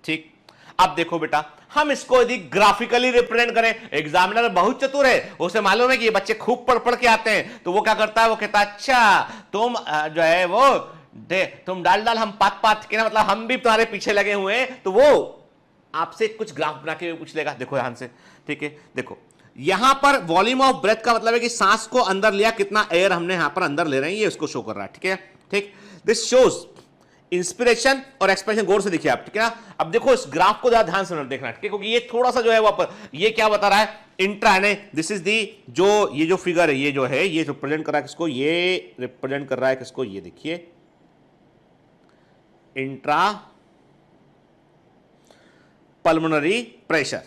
ठीक, अब देखो बेटा, हम इसको यदि ग्राफिकली रिप्रेजेंट करें, एग्जामिनर बहुत चतुर है, उसे मालूम है कि ये बच्चे खूब पढ़ पढ़ के आते हैं, तो वो क्या करता है, वो कहता है अच्छा तुम जो है वो तुम डाल हम पात के ना, मतलब हम भी तुम्हारे पीछे लगे हुए हैं, तो वो आपसे कुछ ग्राफ बना के पूछ लेगा। देखो ध्यान से, ठीक है, देखो यहां पर वॉल्यूम ऑफ ब्रेथ का मतलब है कि सांस को अंदर लिया, कितना एयर हमने यहां पर अंदर ले रहे हैं, ये उसको शो कर रहा है। ठीक है, ठीक, दिस शोज इंस्पिरेशन और एक्सप्रेशन। गौर से देखिए आप, ठीक है ना। अब देखो इस ग्राफ को ज्यादा ध्यान से देखना, ठीक है, क्योंकि ये थोड़ा सा जो है वापस ये क्या बता रहा है, इंट्रा है, दिस इज दी जो ये जो फिगर है, ये जो है ये रिप्रेजेंट कर रहा है किसको, ये रिप्रेजेंट कर रहा है किसको, ये देखिए इंट्रा पल्मोनरी प्रेशर।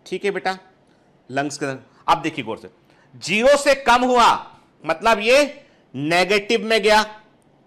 ठीक है बेटा, लंग्स के अंदर। अब देखिए गौर से, 0 से कम हुआ मतलब ये नेगेटिव में गया,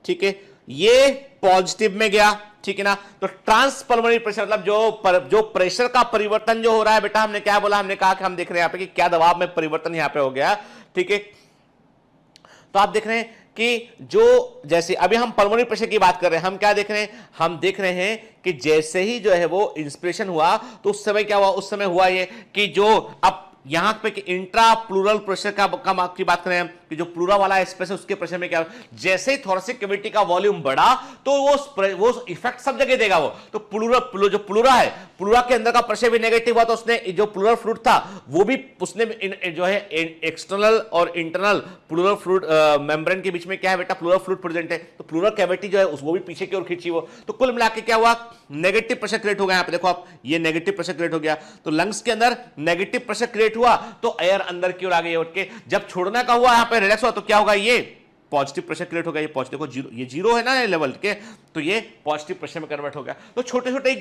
ठीक है, ये पॉजिटिव में गया। ठीक है ना। तो ट्रांसपल्मोनरी प्रेशर मतलब जो प्रेशर का परिवर्तन जो हो रहा है बेटा, हमने क्या बोला, हमने कहा कि हम देख रहे हैं यहां पे कि क्या दबाव में परिवर्तन यहां पे हो गया। ठीक है, तो आप देख रहे हैं कि जो जैसे अभी हम पल्मोनरी प्रेशर की बात कर रहे हैं, हम क्या देख रहे हैं, हम देख रहे हैं कि जैसे ही जो है वो इंस्पिरेशन हुआ तो उस समय क्या हुआ, उस समय हुआ ये कि जो अब यहां पे कि इंट्रा प्लूरल प्रेशर की बात करें हम, कि जो प्लूरा वाला स्पेस है उसके प्रेशर में क्या, जैसे ही थोरेसिक कैविटी का वॉल्यूम बढ़ा तो वो इफेक्ट सब जगह देगा। वो तो जो प्लूरा है, प्लूरा के अंदर का प्रेशर भी नेगेटिव हुआ, तो उसने जो प्लूरल फ्लूइड था वो भी उसने जो है एक्सटर्नल और इंटरनल प्लूरल फ्लूइड मेम्ब्रेन के बीच में क्या है बेटा, प्लूरल फ्लूइड प्रेजेंट है, तो प्लूरल कैविटी जो है वो भी पीछे की ओर खींची। वो तो कुल मिलाकर क्या हुआ, नेगेटिव प्रेशर क्रिएट हो गया। यहां पे देखो आप, ये नेगेटिव प्रेशर क्रिएट हो गया, तो लंग्स के अंदर नेगेटिव प्रेशर क्रिएट हुआ तो एयर अंदर की ओर आ गई उठ के। जब छोड़ने का हुआ, यहां पे रिलैक्स हुआ, तो क्या होगा, ये पॉजिटिव प्रेशर क्रिएट हो गया, ये पॉजिटिव को जीरो, ये जीरो है ना ये लेवल के, तो ये पॉजिटिव प्रेशर में कन्वर्ट हो गया। तो छोटे छोटे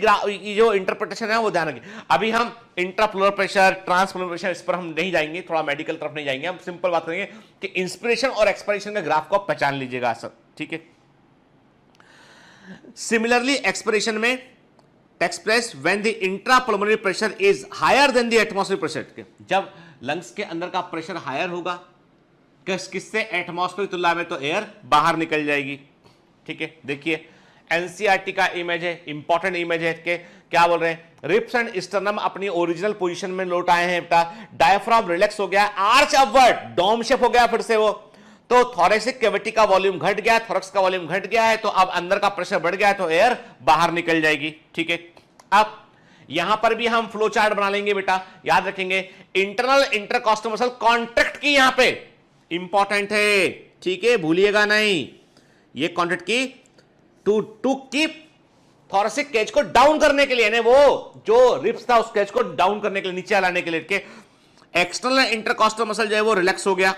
जो इंटरप्रिटेशन है वो ध्यान रखिए। अभी हम इंट्राप्लुरल प्रेशर, ट्रांसप्लुरल प्रेशर, इस पर हम नहीं जाएंगे, थोड़ा मेडिकल तरफ नहीं जाएंगे, हम सिंपल बात करेंगे कि इंस्पिरेशन और एक्सपायरेशन का ग्राफ को आप पहचान लीजिएगा सर, ठीक है। सिमिलरली एक्सपायरेशन में takes place when the intrapulmonary pressure is higher than the atmospheric pressure. जब लंग्स के अंदर का प्रेशर हायर होगा किससे, एटमॉस्फेयर की तुलना में, तो एयर बाहर निकल जाएगी, ठीक है। देखिए एनसीईआरटी का इमेज है, इंपॉर्टेंट इमेज है के, क्या बोल रहे हैं, रिप्स एंड स्टर्नम अपनी ओरिजिनल पोजीशन में लौट आए हैं बेटा, डायफ्राम रिलैक्स हो गया, आर्च अपवर्ड डोम शेप हो गया फिर से वो, तो थोरेसिक कैविटी का वॉल्यूम घट गया, थोरक्स का वॉल्यूम घट गया है, तो अब अंदर का प्रेशर बढ़ गया है, तो एयर बाहर निकल जाएगी, ठीक है। अब यहां पर भी हम फ्लो चार्ट बना लेंगे बेटा, याद रखेंगे इंटरनल इंटरकॉस्टल मसल कॉन्ट्रैक्ट की, यहां पे इंपॉर्टेंट है, ठीक है, भूलिएगा नहीं, ये कॉन्ट्रैक्ट की टू कीप थोरेसिक केज को डाउन करने के लिए, यानी वो जो रिप्स था उस केज को डाउन करने के लिए, नीचे लाने के लिए, एक्सटर्नल इंटरकॉस्टल मसल जो है वो रिलैक्स हो गया,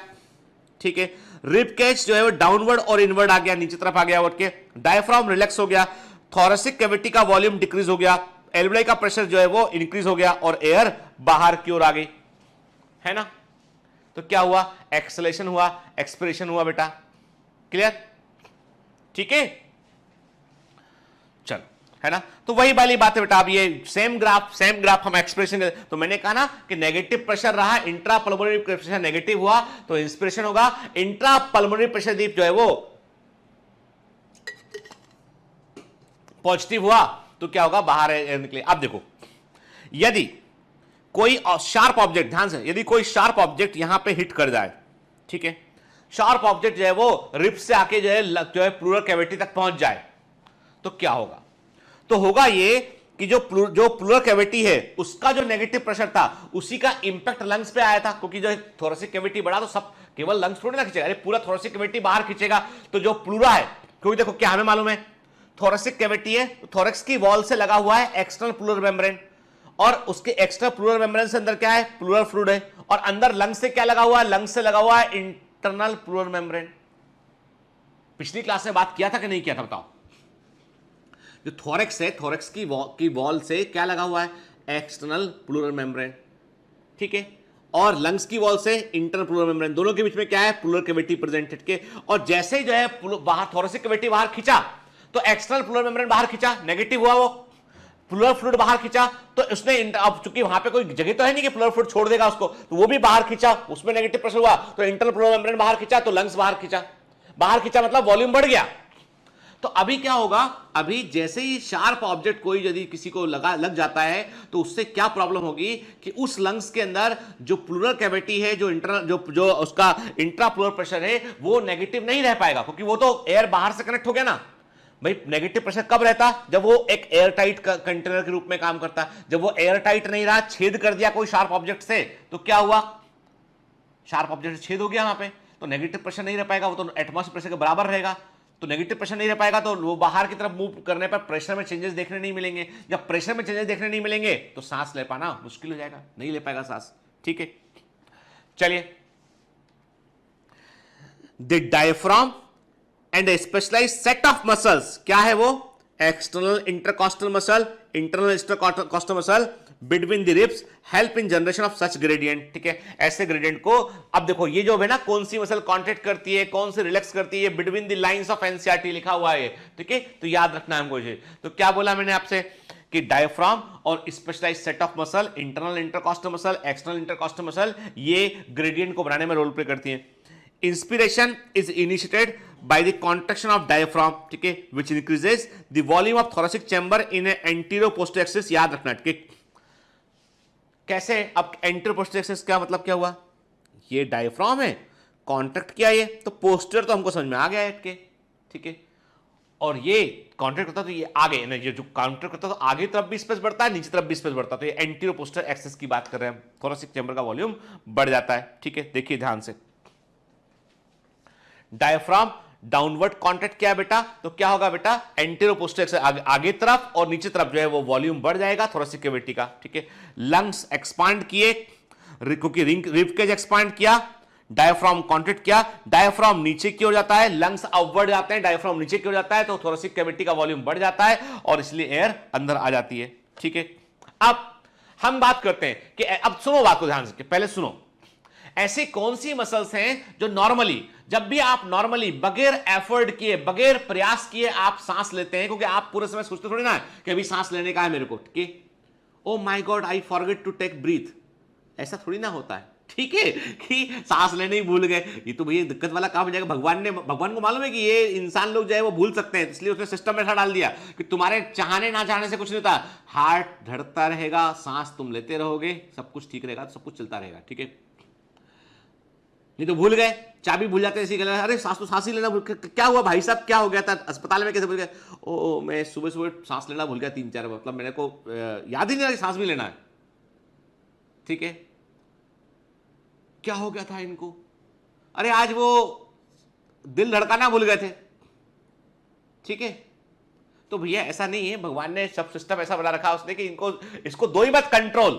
ठीक है। रिप केज जो है वो डाउनवर्ड और इनवर्ड आ गया, नीचे तरफ आ गया, उठ के डायफ्राम रिलैक्स हो गया, थोरेसिक कैविटी का वॉल्यूम डिक्रीज हो गया, एल्वियोलाई का प्रेशर जो है वो इंक्रीज हो गया और एयर बाहर की ओर आ गई, है ना। तो क्या हुआ, एक्सेलेरेशन हुआ, एक्सपिरेशन हुआ बेटा, क्लियर, ठीक है, चलो, है ना। तो वही वाली बात है बेटा, अब ये सेम ग्राफ हम एक्सप्रेशन, तो मैंने कहा ना कि नेगेटिव प्रेशर रहा, इंट्रा पल्मोनरी प्रेशर नेगेटिव हुआ तो इंस्पिरेशन होगा, इंट्रा पल्मोनरी प्रेशर दीप जो है वो पॉजिटिव हुआ तो क्या होगा, बाहर निकले। अब देखो यदि कोई शार्प ऑब्जेक्ट, ध्यान से, यदि कोई शार्प ऑब्जेक्ट यहां पे हिट कर जाए, ठीक है, शार्प ऑब्जेक्ट जो है वो रिप्स से आके जो है प्लूरल कैविटी तक पहुंच जाए, तो क्या होगा, तो होगा ये कि जो प्लूरल कैविटी है उसका जो नेगेटिव प्रेशर था उसी का इंपैक्ट लंग्स पे आया था, क्योंकि जो थोरेसिक कैविटी बढ़ा तो सब केवल लंग्स थोड़ी ना खींचेगा, अरे पूरा थोरेसिक कैविटी बाहर खींचेगा, तो जो प्लूरा है, क्योंकि देखो क्या हमें मालूम है, थोरेसिक कैविटी है तो थोरेक्स की वॉल से लगा हुआ है एक्सटर्नल प्लूरल मेम्ब्रेन, और उसके एक्स्ट्रा प्लूरल मेम्ब्रेन से अंदर क्या है, प्लूरल फ्लूइड है, और अंदर लंग्स से क्या लगा हुआ है, लंग्स से लगा हुआ है इंटरनल प्लूरल मेम्ब्रेन। पिछली क्लास में बात किया था कि नहीं किया था, बताओ। जो थोरेक्स है, थोरेक्स की वॉल से क्या लगा हुआ है, एक्सटर्नल प्लूरल मेम्ब्रेन, ठीक है, और लंग्स की वॉल से इंटरनल प्लूरल मेम्ब्रेन, दोनों के बीच में क्या है, प्लूरल कैविटी प्रेजेंटेड के, और जैसे ही जो है बाहर थोरेसिक कैविटी बाहर खींचा तो एक्सटर्नल प्लूरल मेम्ब्रेन बाहर खींचा, नेगेटिव हुआ, वो प्लूरल फ्लूइड बाहर खींचा, तो उसने अब चूंकि वहां पे कोई जगह तो है नहीं कि प्लूरल फ्लूइड छोड़ देगा उसको, तो वो भी बाहर खींचा, उसमें नेगेटिव प्रेशर हुआ, तो इंटरनल प्लूरल मेम्ब्रेन बाहर खींचा, तो लंग्स बाहर खींचा, बाहर खींचा मतलब वॉल्यूम बढ़ गया। तो अभी क्या होगा, अभी जैसे ही शार्प ऑब्जेक्ट कोई यदि किसी को लग जाता है तो उससे क्या प्रॉब्लम होगी कि उस लंग्स के अंदर जो प्लूरल कैविटी है, जो इंटरनल जो उसका इंट्रा प्लूरल प्रेशर है वो नेगेटिव नहीं रह पाएगा, क्योंकि वो तो एयर बाहर से कनेक्ट हो गया ना भाई। नेगेटिव प्रेशर कब रहता, जब वो एक एयर टाइट कंटेनर के रूप में काम करता, जब वो एयर टाइट नहीं रहा, छेद कर दिया कोई शार्प ऑब्जेक्ट से, तो क्या हुआ, शार्प ऑब्जेक्ट से छेद हो गया वहां पे, तो नेगेटिव प्रेशर नहीं रह पाएगा, वो तो एटमॉस्फेरिक प्रेशर के बराबर रहेगा, तो नेगेटिव प्रेशर नहीं रह पाएगा, तो वो बाहर की तरफ मूव करने पर प्रेशर में चेंजेस देखने नहीं मिलेंगे, जब प्रेशर में चेंजेस देखने नहीं मिलेंगे तो सांस ले पाना मुश्किल हो जाएगा, नहीं ले पाएगा सांस, ठीक है। चलिए, the diaphragm and specialised set of muscles, क्या है वो, external intercostal muscle, internal intercostal muscle between the ribs help in generation of such gradient, ठीक है। ऐसे ग्रेडियंट को, अब देखो ये जो है ना, कौन सी मसल कॉन्ट्रैक्ट करती है, कौन सी रिलैक्स करती है, between the lines of NCERT लिखा हुआ है, ठीक है, तो याद रखना है हमको। तो क्या बोला मैंने आपसे कि डायफ्राम और specialized set of muscle, internal intercostal muscle, external intercostal muscle, ये ग्रेडियंट को बनाने में रोल प्ले करती है। Inspiration is initiated by the contraction of diaphragm, ठीक है, which increases the volume of thoracic chamber in an anterior posterior axis, याद रखना, ठीक है। कैसे, अब anterior posterior axis क्या मतलब, क्या हुआ, ये डायफ्राम है, कॉन्ट्रैक्ट किया ये, तो पोस्टर तो हमको समझ में आ गया है, ठीक है, और ये कॉन्ट्रैक्ट करता तो ये आगे, ना ये जो कॉन्ट्रैक्ट करता तो आगे तरफ भी स्पेस बढ़ता है, नीचे तरफ भी स्पेस बढ़ता है, तो ये एंटीरियर पोस्टीरियर एक्सिस की बात कर रहे हैं, थोरेसिक चैम्बर का वॉल्यूम बढ़ जाता है, ठीक है। देखिए ध्यान से, डायफ्राम डाउनवर्ड कॉन्ट्रैक्ट किया बेटा, तो क्या होगा बेटा, एंटीरियर पोस्टीरियर से आगे तरफ और नीचे तरफ जो है वो वॉल्यूम बढ़ जाएगा थोरेसिक कैविटी का, ठीक है। लंग्स एक्सपांड किए, क्योंकि रिब केज एक्सपांड किया, डायफ्राम कॉन्ट्रैक्ट किया, डायफ्राम नीचे की ओर जाता है, लंग्स अपवर्ड जाते हैं, डायफ्राम नीचे की ओर जाता है तो थोरेसिक कैविटी का वॉल्यूम बढ़ जाता है और इसलिए एयर अंदर आ जाती है। ठीक है, अब हम बात करते हैं कि अब सुनो बात को ध्यान से, पहले सुनो, ऐसी कौन सी मसल्स हैं जो नॉर्मली, जब भी आप नॉर्मली बगैर एफर्ट किए, बगैर प्रयास किए आप सांस लेते हैं, क्योंकि आप पूरे समय सोचते थोड़ी ना कि अभी सांस लेने का है मेरे को, ठीक है, oh my god I forget to take breath, ऐसा थोड़ी ना होता है, ठीक है, कि सांस लेने ही भूल गए, ये तो भैया दिक्कत वाला काम हो जाएगा। भगवान को मालूम है कि ये इंसान लोग जो है वो भूल सकते हैं, इसलिए उसने सिस्टम में ऐसा डाल दिया कि तुम्हारे चाहने ना चाहने से कुछ नहीं होता, हार्ट धड़कता रहेगा, सांस तुम लेते रहोगे, सब कुछ ठीक रहेगा, सब कुछ चलता रहेगा, ठीक है। नहीं तो भूल गए, चाबी भूल जाते हैं, अरे सांस ही लेना क्या हुआ भाई साहब, क्या हो गया था अस्पताल में, कैसे भूल गए, ओ मैं सुबह सुबह सांस लेना भूल गया 3-4 मतलब मेरे को याद ही नहीं रहा कि सांस भी लेना है, ठीक है। क्या हो गया था इनको, अरे आज वो दिल धड़काना भूल गए थे, ठीक है। तो भैया ऐसा नहीं है, भगवान ने सब सिस्टम ऐसा बना रखा उसने कि इसको दो ही मत कंट्रोल,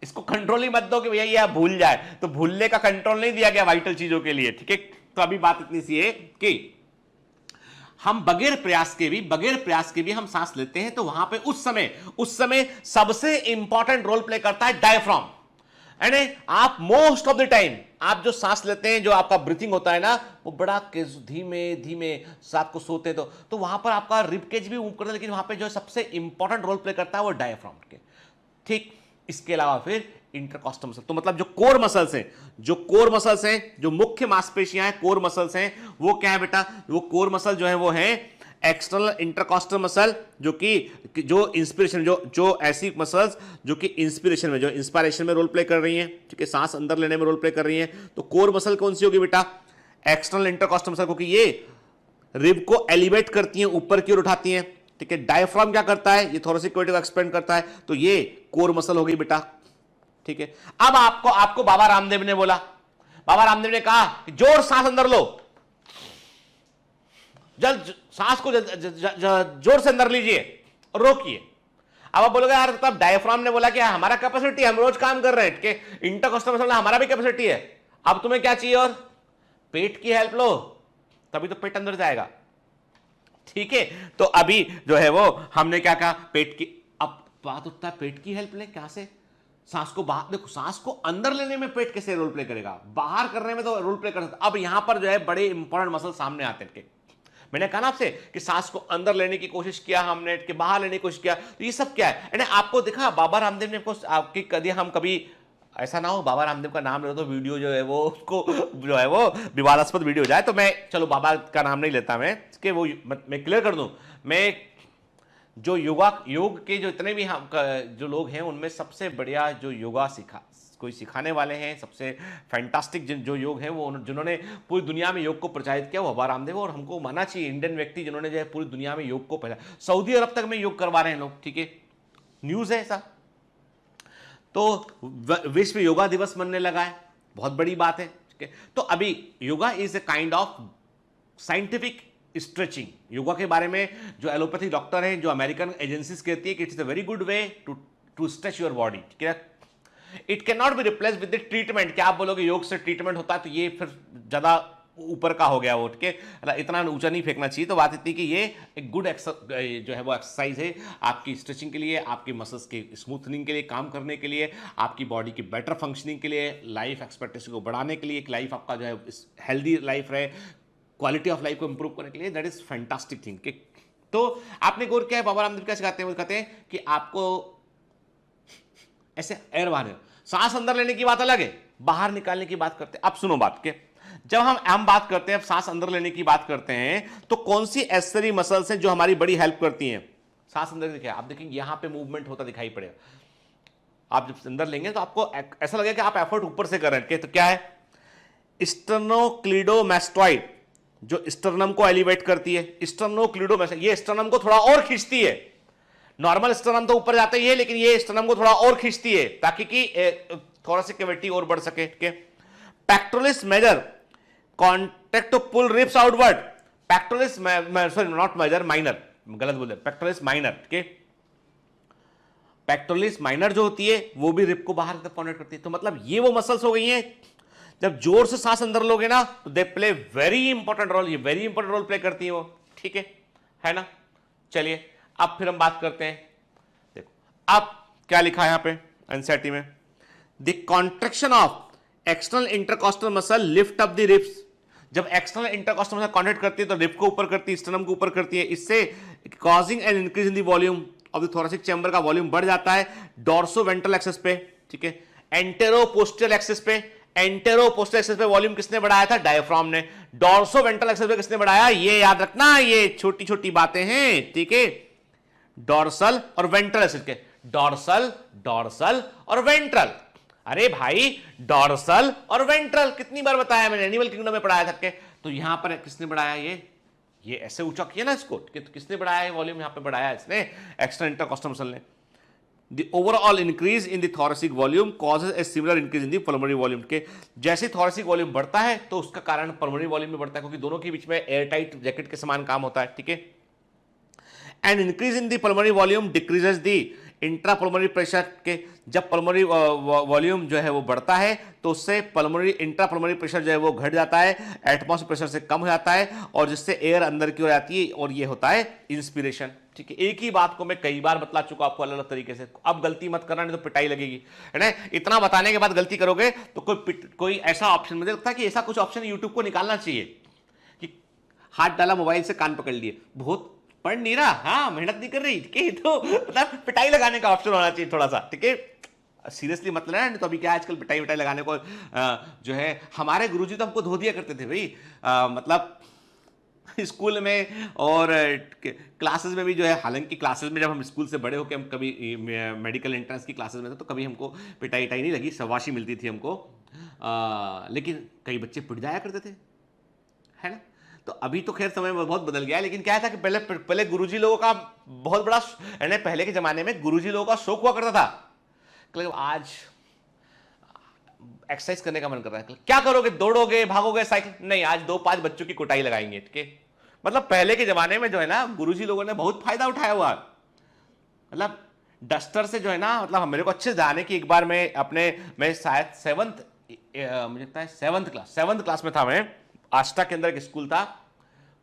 इसको कंट्रोल ही मत दो कि भैया ये आप भूल जाए, तो भूलने का कंट्रोल नहीं दिया गया वाइटल चीजों के लिए, ठीक है। तो अभी बात इतनी सी है कि हम बगैर प्रयास के भी हम सांस लेते हैं, तो वहां पे उस समय सबसे इंपॉर्टेंट रोल प्ले करता है डायफ्राम। यानी आप मोस्ट ऑफ द टाइम आप जो सांस लेते हैं, जो आपका ब्रीथिंग होता है ना, वो बड़ा धीमे धीमे रात को सोते हैं तो वहां पर आपका रिबकेज भी मूव करता है, लेकिन वहां पे जो सबसे इंपॉर्टेंट रोल प्ले करता है वो डायफ्राम के, ठीक। इसके अलावा फिर इंटरकॉस्टल मसल, तो मतलब जो कोर मसल्स हैं, जो मुख्य मांसपेशियां हैं, कोर मसल्स हैं, वो क्या है बेटा, वो कोर मसल जो है वो है एक्सटर्नल इंटरकॉस्टल मसल, जो इंस्पिरेशन, जो ऐसी मसल्स जो कि इंस्पिरेशन में रोल प्ले कर रही हैं, ठीक है, सांस अंदर लेने में रोल प्ले कर रही हैं। तो कोर मसल कौन सी होगी बेटा, एक्सटर्नल इंटरकॉस्टल मसल, क्योंकि ये रिब को एलिवेट करती हैं, ऊपर की ओर उठाती हैं, ठीक है। डायफ्राम क्या करता है, ये थोरेसिक कैविटी को एक्सपेंड करता है, तो ये कोर मसल होगी बेटा, ठीक है। अब आपको बाबा रामदेव ने बोला, बाबा रामदेव ने कहा कि जोर सांस अंदर लो, जल्द सांस को जोर से अंदर लीजिए और रोकिए। अब आप बोलोगे यार तब डायफ्राम ने बोला कि हमारा कैपेसिटी, हम रोज काम कर रहे हैं, कि इंटरकॉस्टल मसल हमारा भी कैपेसिटी है, अब तुम्हें क्या चाहिए, और पेट की हेल्प लो, तभी तो पेट अंदर जाएगा, ठीक है। तो अभी जो है वो हमने क्या कहा, पेट की, अब बात उठता है पेट की हेल्प ले, क्या से, सांस को बाहर, देखो सांस को अंदर लेने में पेट कैसे रोल प्ले करेगा, बाहर करने में तो रोल प्ले कर सकता। अब यहां पर जो है बड़े इंपॉर्टेंट मसल सामने आते हैं, मैंने कहा ना आपसे कि सांस को अंदर लेने की कोशिश किया हमने, कि बाहर लेने की कोशिश किया, तो ये सब क्या है। आपको देखा बाबा रामदेव ने आपकी कभी ऐसा ना हो बाबा रामदेव का नाम ले तो वीडियो जो है वो उसको जो है वो विवादास्पद वीडियो जाए, तो मैं चलो बाबा का नाम नहीं लेता मैं, कि वो मैं क्लियर कर दूं, मैं जो योग के जो इतने भी जो लोग हैं उनमें सबसे बढ़िया जो योगा कोई सिखाने वाले हैं, सबसे फैंटास्टिक जो योग हैं, वो जिन्होंने पूरी दुनिया में योग को प्रचारित किया, वो बाबा रामदेव, और हमको मानना चाहिए इंडियन व्यक्ति जिन्होंने जो है पूरी दुनिया में योग को प्रचारित, सऊदी अरब तक में योग करवा रहे हैं लोग, ठीक है, न्यूज है ऐसा। तो विश्व योगा दिवस मनने लगा है, बहुत बड़ी बात है, ठीक है। तो अभी yoga is a kind of scientific stretching, yoga के बारे में जो एलोपैथी डॉक्टर हैं, जो अमेरिकन एजेंसीज कहती है कि it's a very good way to stretch your body, ठीक है। It can not be replace with the treatment, क्या आप बोलोगे योग से ट्रीटमेंट होता है, तो ये फिर ज्यादा ऊपर का हो गया वो, ठीक है, इतना ऊंचा नहीं फेंकना चाहिए। तो बात इतनी कि ये एक गुड जो है वो एक्सरसाइज है आपकी स्ट्रेचिंग के लिए, आपकी मसल्स के स्मूथनिंग के लिए, काम करने के लिए, आपकी बॉडी की बेटर फंक्शनिंग के लिए, लाइफ एक्सपेक्टेंसी को बढ़ाने के लिए, एक लाइफ आपका जो है हेल्दी लाइफ रहे, क्वालिटी ऑफ लाइफ को इंप्रूव करने के लिए, दैट इज फैंटास्टिक थिंग। तो आपने गौर किया है बाबा रामदेव क्या सिखाते हैं, वो कहते हैं कि आपको ऐसे एयर बाहर, सांस अंदर लेने की बात अलग है, बाहर निकालने की बात करते हैं। अब सुनो बात के, जब हम बात करते हैं सांस अंदर लेने की बात करते हैं, तो कौन सी एक्सेसरी मसल्स हैं जो हमारी बड़ी हेल्प करती हैं सांस अंदर। देखिए आप देखेंगे यहां पे मूवमेंट होता दिखाई पड़ेगा, आप जब अंदर लेंगे तो आपको ऐसा लगेगा कि आप एफर्ट ऊपर से कर रहे हैं, तो क्या है, स्टर्नोक्लीडोमास्टॉइड, जो स्टर्नम को एलिवेट करती है, स्टर्नोक्लीडोमास्टॉइड, ये स्टर्नम को थोड़ा और खींचती है, नॉर्मल स्टर्नम तो ऊपर जाता ही है, लेकिन ये स्टर्नम को थोड़ा और खींचती है ताकि कि थोरेसिक कैविटी और बढ़ सके, ठीक है। Pectoralis major contact to pull ribs outward, pectoralis sorry not major, minor, गलत बोल, पेक्टोरलिस माइनर, ठीक है। पेक्टोरलिस माइनर जो होती है वो भी रिब को बाहर तक कॉन्टेक्ट करती है। तो मतलब ये वो मसल्स हो गई हैं जब जोर से सांस अंदर लोगे ना तो they play very important role, ये वेरी इंपॉर्टेंट रोल प्ले करती है वो, ठीक है ना। चलिए अब फिर हम बात करते हैं, देखो अब क्या लिखा है यहां पे एनसीईआरटी में, the contraction of external intercostal muscle lift up the ribs. जब एक्सटर्नल इंटरकॉस्टल मसल कॉन्ट्रैक्ट करती है तो रिब को ऊपर करती है, स्टर्नम को ऊपर करती है, इससे causing an increase in the volume of the thoracic chamber का वॉल्यूम बढ़ जाता है डोर्सो वेंट्रल एक्सिस पे, ठीक है। एंटेरो पोस्टीरियर एक्सिस पे, एंटेरो पोस्टीरियर एक्सिस पे वॉल्यूम किसने बढ़ाया था, डायफ्राम ने। डोर्सो वेंट्रल एक्सिस पे किसने बढ़ाया, ये याद रखना, ये छोटी छोटी बातें हैं, ठीक है। डोर्सल और वेंट्रल एक्सिस के, डोर्सल, डोर्सल और वेंट्रल। अरे भाई डोर्सल और वेंट्रल कितनी बार बताया मैंने, एनिमल किंगडम में पढ़ाया था के। तो यहां पर किसने बढ़ाया, ये ऐसे ऊंचा किया ना इसको, तो किसने बढ़ाया है वॉल्यूम, यहां पे बढ़ाया इसने, एक्सटर्नल इंटरकॉस्टल मसल ने। The overall increase in the thoracic volume causes a similar increase in the pulmonary volume के, जैसे thoracic volume बढ़ता है तो उसका कारण pulmonary volume में बढ़ता है, क्योंकि दोनों के बीच में एयरटाइट जैकेट के समान काम होता है, ठीक है। And increase in the pulmonary volume decreases the intra pulmonary pressure के, जब पल्मोनरी वॉल्यूम जो है वो बढ़ता है तो उससे पल्मोनरी इंट्रा पल्मोनरी प्रेशर जो है वो घट जाता है, एटमॉस्फेयर प्रेशर से कम हो जाता है, और जिससे एयर अंदर की ओर आती है और ये होता है इंस्पिरेशन, ठीक है। एक ही बात को मैं कई बार बतला चुका आपको अलग अलग तरीके से, अब गलती मत करना नहीं तो पिटाई लगेगी, है ना। इतना बताने के बाद गलती करोगे तो कोई ऐसा ऑप्शन, मुझे लगता है कि ऐसा कुछ ऑप्शन यूट्यूब को निकालना चाहिए कि हाथ डाला मोबाइल से कान पकड़ लिए, बहुत पढ़ नहीं रहा, हाँ मेहनत नहीं कर रही, ठीक है, तो मतलब पिटाई लगाने का ऑप्शन होना चाहिए थोड़ा सा, ठीक है। सीरियसली मत लेना, नहीं तो अभी क्या आजकल पिटाई विटाई लगाने को जो है, हमारे गुरुजी तो हमको धो दिया करते थे भाई, मतलब स्कूल में और क्लासेस में भी जो है, हालांकि क्लासेस में जब हम स्कूल से बड़े होकर हम कभी मेडिकल एंट्रेंस की क्लासेस में थे तो कभी हमको पिटाई विटाई नहीं लगी, शाबाशी मिलती थी हमको, लेकिन कई बच्चे पिट जाया करते थे, है ना। तो अभी तो खैर समय बहुत बदल गया है, लेकिन क्या था कि पहले गुरुजी लोगों का बहुत बड़ा, यानी पहले के जमाने में गुरुजी लोगों का शौक हुआ करता था, आज एक्सरसाइज करने का मन कर रहा है, क्या करोगे, दौड़ोगे, भागोगे, साइकिल, नहीं, आज 2-5 बच्चों की कुटाई लगाएंगे, ठीक है। मतलब पहले के जमाने में जो है ना गुरुजी लोगों ने बहुत फायदा उठाया हुआ, मतलब डस्टर से जो है ना, मतलब मेरे को अच्छे जाने की, एक बार मैं शायद मुझे लगता है सेवंथ क्लास में था, मैं आष्टा के अंदर एक स्कूल था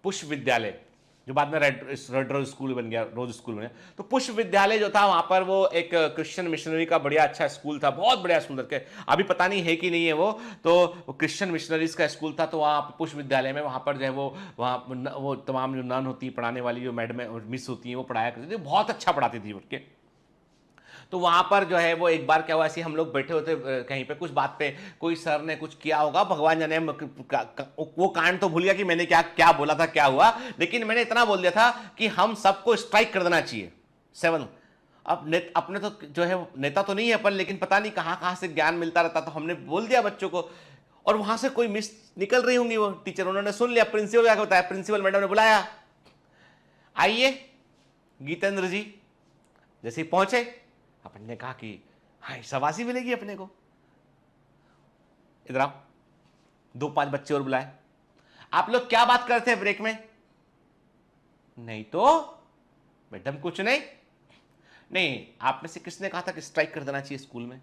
पुष्प विद्यालय, जो बाद में रेड रोज स्कूल बन गया, रोज स्कूल बन गया। तो पुष्प विद्यालय जो था वहां पर वो एक क्रिश्चियन मिशनरी का बढ़िया अच्छा स्कूल था, बहुत बढ़िया स्कूल था, अभी पता नहीं है कि नहीं है वो, तो क्रिश्चियन मिशनरीज का स्कूल था। तो वहाँ पुष्प विद्यालय में वहाँ पर जो है वो तमाम जो नन होती पढ़ाने वाली, जो मैडम मिस होती हैं वो पढ़ाया करती थी, बहुत अच्छा पढ़ाती थी उनके। तो वहां पर जो है वो एक बार क्या हुआ, ऐसे हम लोग बैठे होते कहीं पे कुछ बात पे, कोई सर ने कुछ किया होगा, भगवान जाने, वो कांड तो भूल गया कि मैंने क्या क्या बोला था, क्या हुआ, लेकिन मैंने इतना बोल दिया था कि हम सबको स्ट्राइक कर देना चाहिए 7। अब अपने तो जो है नेता तो नहीं है अपन, लेकिन पता नहीं कहां से ज्ञान मिलता रहता, तो हमने बोल दिया बच्चों को, और वहां से कोई मिस निकल रही होंगी वो टीचर, उन्होंने सुन लिया, प्रिंसिपल क्या बताया, प्रिंसिपल मैडम ने बुलाया, आइए गीतेंद्र जी। जैसे ही पहुंचे अपन ने कहा कि हाँ शाबाशी मिलेगी अपने को, इधर आओ, 2-5 बच्चे और बुलाए, आप लोग क्या बात करते हैं ब्रेक में, नहीं तो मैडम कुछ नहीं, आप में से किसने कहा था कि स्ट्राइक कर देना चाहिए स्कूल में,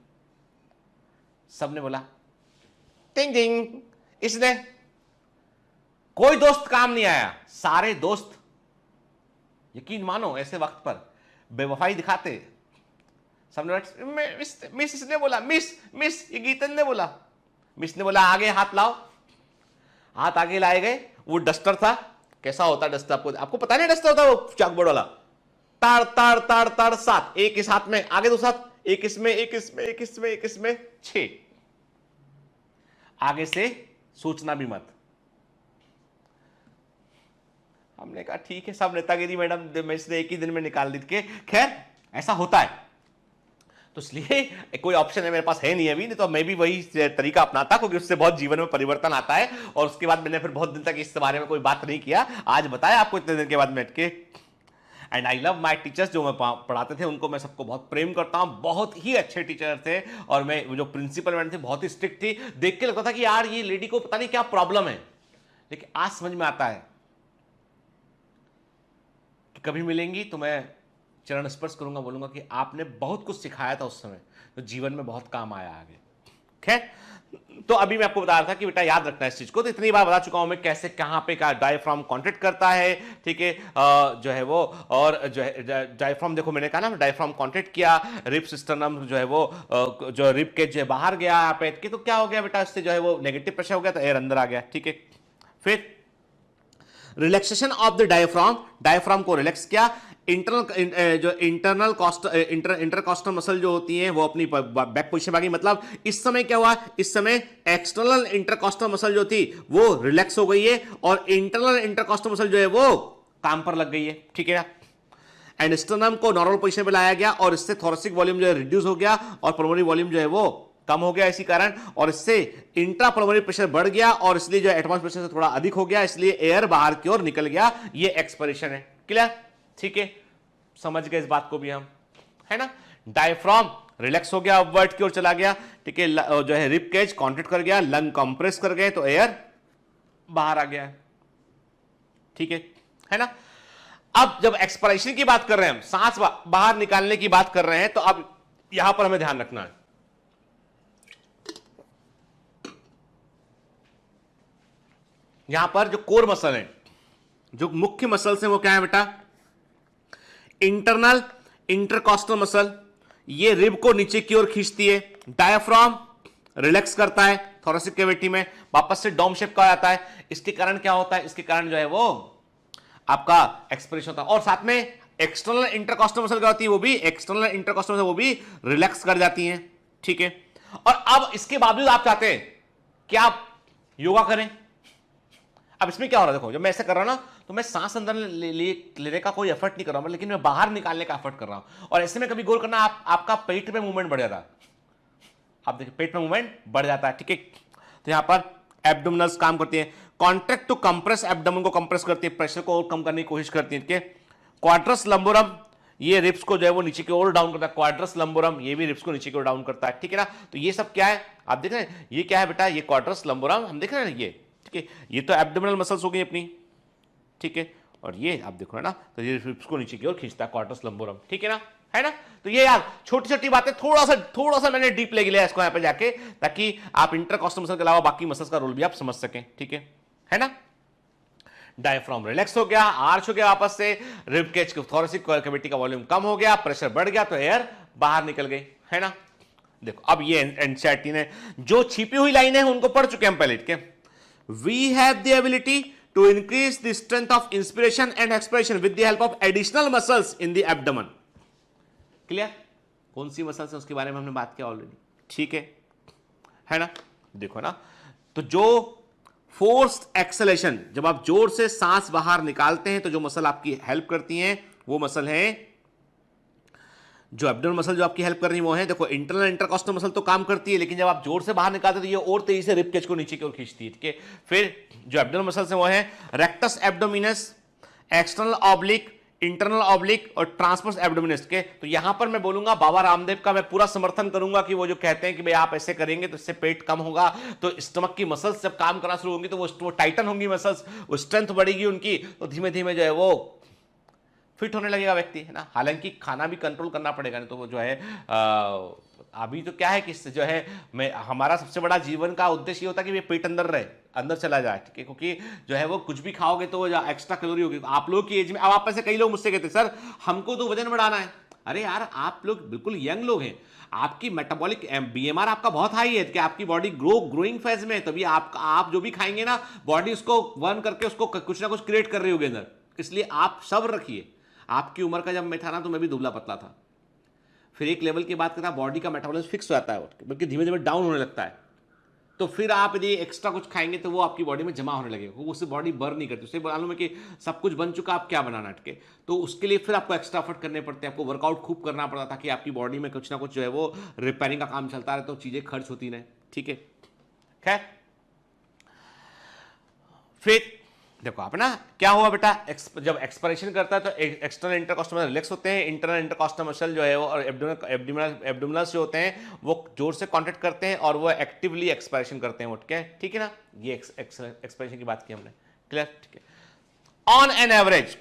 सबने बोला टिंग टिंग, इसने, कोई दोस्त काम नहीं आया, सारे दोस्त यकीन मानो ऐसे वक्त पर बेवफाई दिखाते, सबने मिस इसने बोला, मिस ये गीतन ने बोला, मिस ने बोला आगे हाथ लाओ, हाथ आगे लाए गए, वो डस्टर था, कैसा होता डस्टर, आपको पता नहीं डस्टर होता वो चाकबोर्ड वाला, ताड़ ताड़ ताड़ ताड़ 7, एक इस हाथ में, आगे 2 हाथ, एक इसमें 6, आगे से सोचना भी मत। हमने कहा ठीक है, सब नेतागिरी मैडम इसने एक ही दिन में निकाल दी, के खैर ऐसा होता है, तो इसलिए कोई ऑप्शन है मेरे पास है नहीं अभी, नहीं तो मैं भी वही तरीका अपनाता, क्योंकि उससे बहुत जीवन में परिवर्तन आता है। और उसके बाद मैंने फिर बहुत दिन तक इस बारे में कोई बात नहीं किया, आज बताया आपको इतने दिन के बाद बैठ के। And I love my teachers, जो मैं पढ़ाते थे उनको मैं सबको बहुत प्रेम करता हूँ, बहुत ही अच्छे टीचर थे, और मैं जो प्रिंसिपल मैडम थे बहुत ही स्ट्रिक्ट थी, देख के लगता था कि यार ये लेडी को पता नहीं क्या प्रॉब्लम है, लेकिन आज समझ में आता है कि कभी मिलेंगी तो मैं चरण स्पर्श करूंगा, बोलूंगा कि आपने बहुत कुछ सिखाया था उस समय, तो जीवन में बहुत काम आया आगे। खैर तो अभी मैं आपको बता रहा था कि बेटा याद रखना है इस चीज को, तो इतनी बार बता चुका हूं मैं कैसे कहां पे क्या डायफ्राम कॉन्ट्रैक्ट करता है, ठीक है, जो है वो, और जो है डायफ्राम, देखो मैंने कहा ना डायफ्राम कॉन्ट्रैक्ट किया, रिब सिस्टम जो है वो जो रिब केज जो है बाहर गया यहाँ पे, तो क्या हो गया बेटा, इससे जो है वो नेगेटिव प्रेशर हो गया तो एयर अंदर आ गया, ठीक है। फिर relaxation of the diaphragm, diaphragm को रिलैक्स किया, इंटरनल जो इंटरनल कॉस्ट इंटरकॉस्टल मसल जो होती है वो अपनी बैक पोजीशन में आ गई, मतलब इस समय क्या हुआ, इस समय एक्सटर्नल इंटरकॉस्टल मसल जो थी वो रिलैक्स हो गई है और इंटरनल इंटरकॉस्टल मसल जो है वो काम पर लग गई है, ठीक है। एंड स्टर्नम को नॉर्मल पोजीशन पे लाया गया और इससे थोरेसिक वॉल्यूम जो है रिड्यूस हो गया और पल्मोनरी वॉल्यूम जो है वो कम हो गया इसी कारण, और इससे इंट्रा पल्मोनरी प्रेशर बढ़ गया और इसलिए जो एटमॉस्फेयर प्रेशर से थोड़ा अधिक हो गया, इसलिए एयर बाहर की ओर निकल गया, ये एक्सपिरेशन है। क्लियर, ठीक है, समझ गए इस बात को भी हम, है ना। डायफ्राम रिलैक्स हो गया, अपवर्ड की ओर चला गया, ठीक है, जो है रिब केज कॉन्ट्रैक्ट कर गया, लंग कंप्रेस कर गए तो एयर बाहर आ गया, ठीक है ना। अब जब एक्सपिरेशन की बात कर रहे हैं हम, सांस बाहर निकालने की बात कर रहे हैं, तो अब यहां पर हमें ध्यान रखना है, यहां पर जो कोर मसल है, जो मुख्य मसल है वो क्या है बेटा, इंटरनल इंटरकॉस्टल मसल, ये रिब को नीचे की ओर खींचती है, डायफ्राम रिलैक्स करता है थोरेसिक कैविटी में, वापस से डोम शेप का आता है, इसके कारण क्या होता है, इसके कारण जो है वो आपका एक्सपिरेशन होता है, और साथ में एक्सटर्नल इंटरकॉस्टल मसल क्या होती है, वो भी एक्सटर्नल इंटरकॉस्टल मसल वो भी रिलैक्स कर जाती हैं, ठीक है। और अब इसके बावजूद आप चाहते हैं कि आप योगा करें, अब इसमें क्या हो रहा है, देखो जब मैं ऐसे कर रहा हूं ना तो मैं सांस अंदर लेने का कोई एफर्ट नहीं कर रहा हूं, लेकिन मैं बाहर निकालने का एफर्ट कर रहा हूं, और ऐसे में कभी गौर करना आपका पेट में मूवमेंट बढ़ जाता है, आप देखिए पेट में मूवमेंट बढ़ जाता है, ठीक है। तो यहां पर एब्डोमिनल्स काम करती है, कॉन्ट्रैक्ट टू कंप्रेस, एब्डोमेन को कंप्रेस करती है, प्रेशर को और कम करने की कोशिश करती है, ठीक है। क्वाड्रस लंबोरम, ये रिब्स को जो है वो नीचे की ओर डाउन करता है, क्वाड्रस लंबोरम ये भी रिब्स को नीचे की ओर डाउन करता है, ठीक है ना। तो ये सब क्या है आप देख रहे हैं, ये क्या है बेटा, ये क्वाड्रस लंबोरम हम देख रहे हैं, ये ठीक है, ये तो एब्डोमिनल मसल्स हो गई अपनी, ठीक है, और ये आप देखो है ना, तो ये रिब्स को नीचे की ओर खींचता है क्वाड्रस लंबोरम, ठीक है ना, है ना। तो ये यार छोटी छोटी बातें, थोड़ा सा मैंने डीप ले लिया इसको यहाँ पे जाके, ताकि आप इंटरकॉस्टल मसल के अलावा बाकी मसल्स का रोल भी आप समझ सकें, ठीक है ना। डायफ्राम रिलैक्स हो गया, आर्च हो गया वापस से, रिब केज थोरेसिक कैविटी का वॉल्यूम कम हो गया, प्रेशर बढ़ गया तो एयर बाहर निकल गई, है ना। देखो अब ये एनसीईआरटी ने जो छिपी हुई लाइन है उनको पढ़ चुके हैं पहले, ठीक है। We have the ability to increase the strength of inspiration and expiration with the help of additional muscles in the abdomen. Clear, कौन सी मसल्स है उसके बारे में हमने बात किया ऑलरेडी, ठीक है ना। देखो ना, तो जो फोर्स्ड एक्सेलेरेशन, जब आप जोर से सांस बाहर निकालते हैं तो जो मसल आपकी हेल्प करती हैं वो मसल है, जो एब्डोमिनल मसल जो आपकी हेल्प कर रही है वो है, देखो इंटरनल इंटरकॉस्टल मसल तो काम करती है, लेकिन जब आप जोर से बाहर निकालते हैं तो ये और तेजी से रिब केज को नीचे की ओर खींचती है, ठीक है। फिर जो एब्डोमिनल मसल्स है वो है rectus abdominis, external oblique, internal oblique और ट्रांसवर्स एब्डोमिनस के। तो यहां पर मैं बोलूंगा बाबा रामदेव का मैं पूरा समर्थन करूंगा कि वो जो कहते हैं कि भाई आप ऐसे करेंगे तो इससे पेट कम होगा, तो स्टमक की मसल्स जब काम करना शुरू होंगी तो वो टाइटन होंगी मसल्स, वो स्ट्रेंथ बढ़ेगी उनकी, तो धीमे धीमे जो है वो फिट होने लगेगा व्यक्ति, है ना। हालांकि खाना भी कंट्रोल करना पड़ेगा, नहीं तो वो जो है अभी तो क्या है कि जो है मैं हमारा सबसे बड़ा जीवन का उद्देश्य ये होता है कि ये पेट अंदर रहे, अंदर चला जाए, ठीक है, क्योंकि जो है वो कुछ भी खाओगे तो वो एक्स्ट्रा कैलोरी होगी। आप लोग की एज में, अब आप में से कई लोग मुझसे कहते सर हमको तो वजन बढ़ाना है, अरे यार आप लोग बिल्कुल यंग लोग हैं, आपकी मेटाबॉलिक बीएमआर आपका बहुत हाई है कि आपकी बॉडी ग्रोइंग फेज में है, तभी आप जो भी खाएंगे ना बॉडी उसको बर्न करके उसको कुछ ना कुछ क्रिएट कर रही होगी अंदर, इसलिए आप सब्र रखिए। आपकी उम्र का जब मैं था ना तो मैं भी दुबला पतला था, फिर एक लेवल की बात करता बॉडी का मेटाबॉलिज्म फिक्स हो जाता है, बल्कि धीमे धीमे डाउन होने लगता है, तो फिर आप यदि एक्स्ट्रा कुछ खाएंगे तो वो आपकी बॉडी में जमा होने लगेगा, वो उससे बॉडी बर्न नहीं करती, उससे मालूम है कि सब कुछ बन चुका, आप क्या बनाना अटके, तो उसके लिए फिर आपको एक्स्ट्रा एफर्ट करने पड़ते हैं, आपको वर्कआउट खूब करना पड़ता ताकि आपकी बॉडी में कुछ ना कुछ जो है वो रिपेयरिंग का काम चलता रहे, तो चीज़ें खर्च होती रहे, ठीक है। खैर फिर देखो आप ना क्या हुआ बेटा, जब एक्सपिरेशन करता है तो एक्सटर्नल इंटरकॉस्टल मसल रिलैक्स होते हैं, इंटरनल इंटरकॉस्टल मसल जो है वो और एब्डोमिनल्स जो होते हैं वो जोर से कॉन्ट्रैक्ट करते हैं और वो एक्टिवली एक्सपिरेशन करते हैं उठ के, ठीक है ना। ये एक्सपिरेशन की बात की हमने, क्लियर, ठीक है। On an average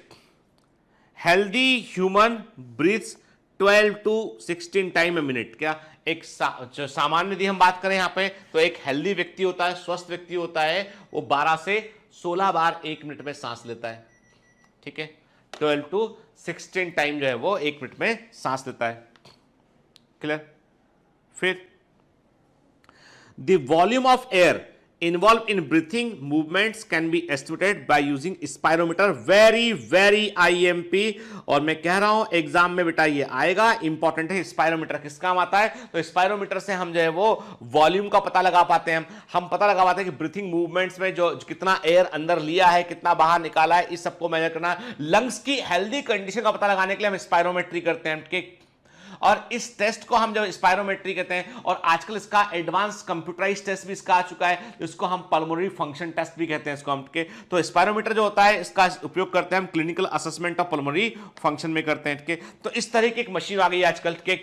healthy human breaths 12 to 16 time a minute. क्या एक जो सामान्य यदि हम बात करें यहां पे, तो एक हेल्दी व्यक्ति होता है, स्वस्थ व्यक्ति होता है, वो 12 से 16 बार 1 मिनट में सांस लेता है। ठीक है, 12 to 16 टाइम जो है वो 1 मिनट में सांस लेता है। क्लियर? फिर the volume of air involved in breathing movements can be estimated by using spirometer, very IMP। और मैं कह रहा हूं एग्जाम में बेटा ये आएगा, इंपॉर्टेंट है। स्पायरोमीटर किस काम आता है? तो स्पायरोमीटर से हम जो है वो वॉल्यूम का पता लगा पाते हैं। हम पता लगा पाते हैं कि ब्रीथिंग मूवमेंट्स में जो कितना एयर अंदर लिया है, कितना बाहर निकाला है, इस सबको मेजर करना। लंग्स की हेल्दी कंडीशन का पता लगाने के लिए हम स्पायरोमेट्री करते हैं कि, और इस टेस्ट को हम जब स्पायरोमेट्री कहते हैं, और आजकल इसका एडवांस कंप्यूटराइज टेस्ट भी इसका आ चुका है, इसको हम पल्मोनरी फंक्शन टेस्ट भी कहते हैं इसको हम के। तो स्पायरोमीटर जो होता है इसका उपयोग करते हैं हम clinical assessment of pulmonary function में करते हैं के। तो इस तरह की एक मशीन आ गई है आजकल के,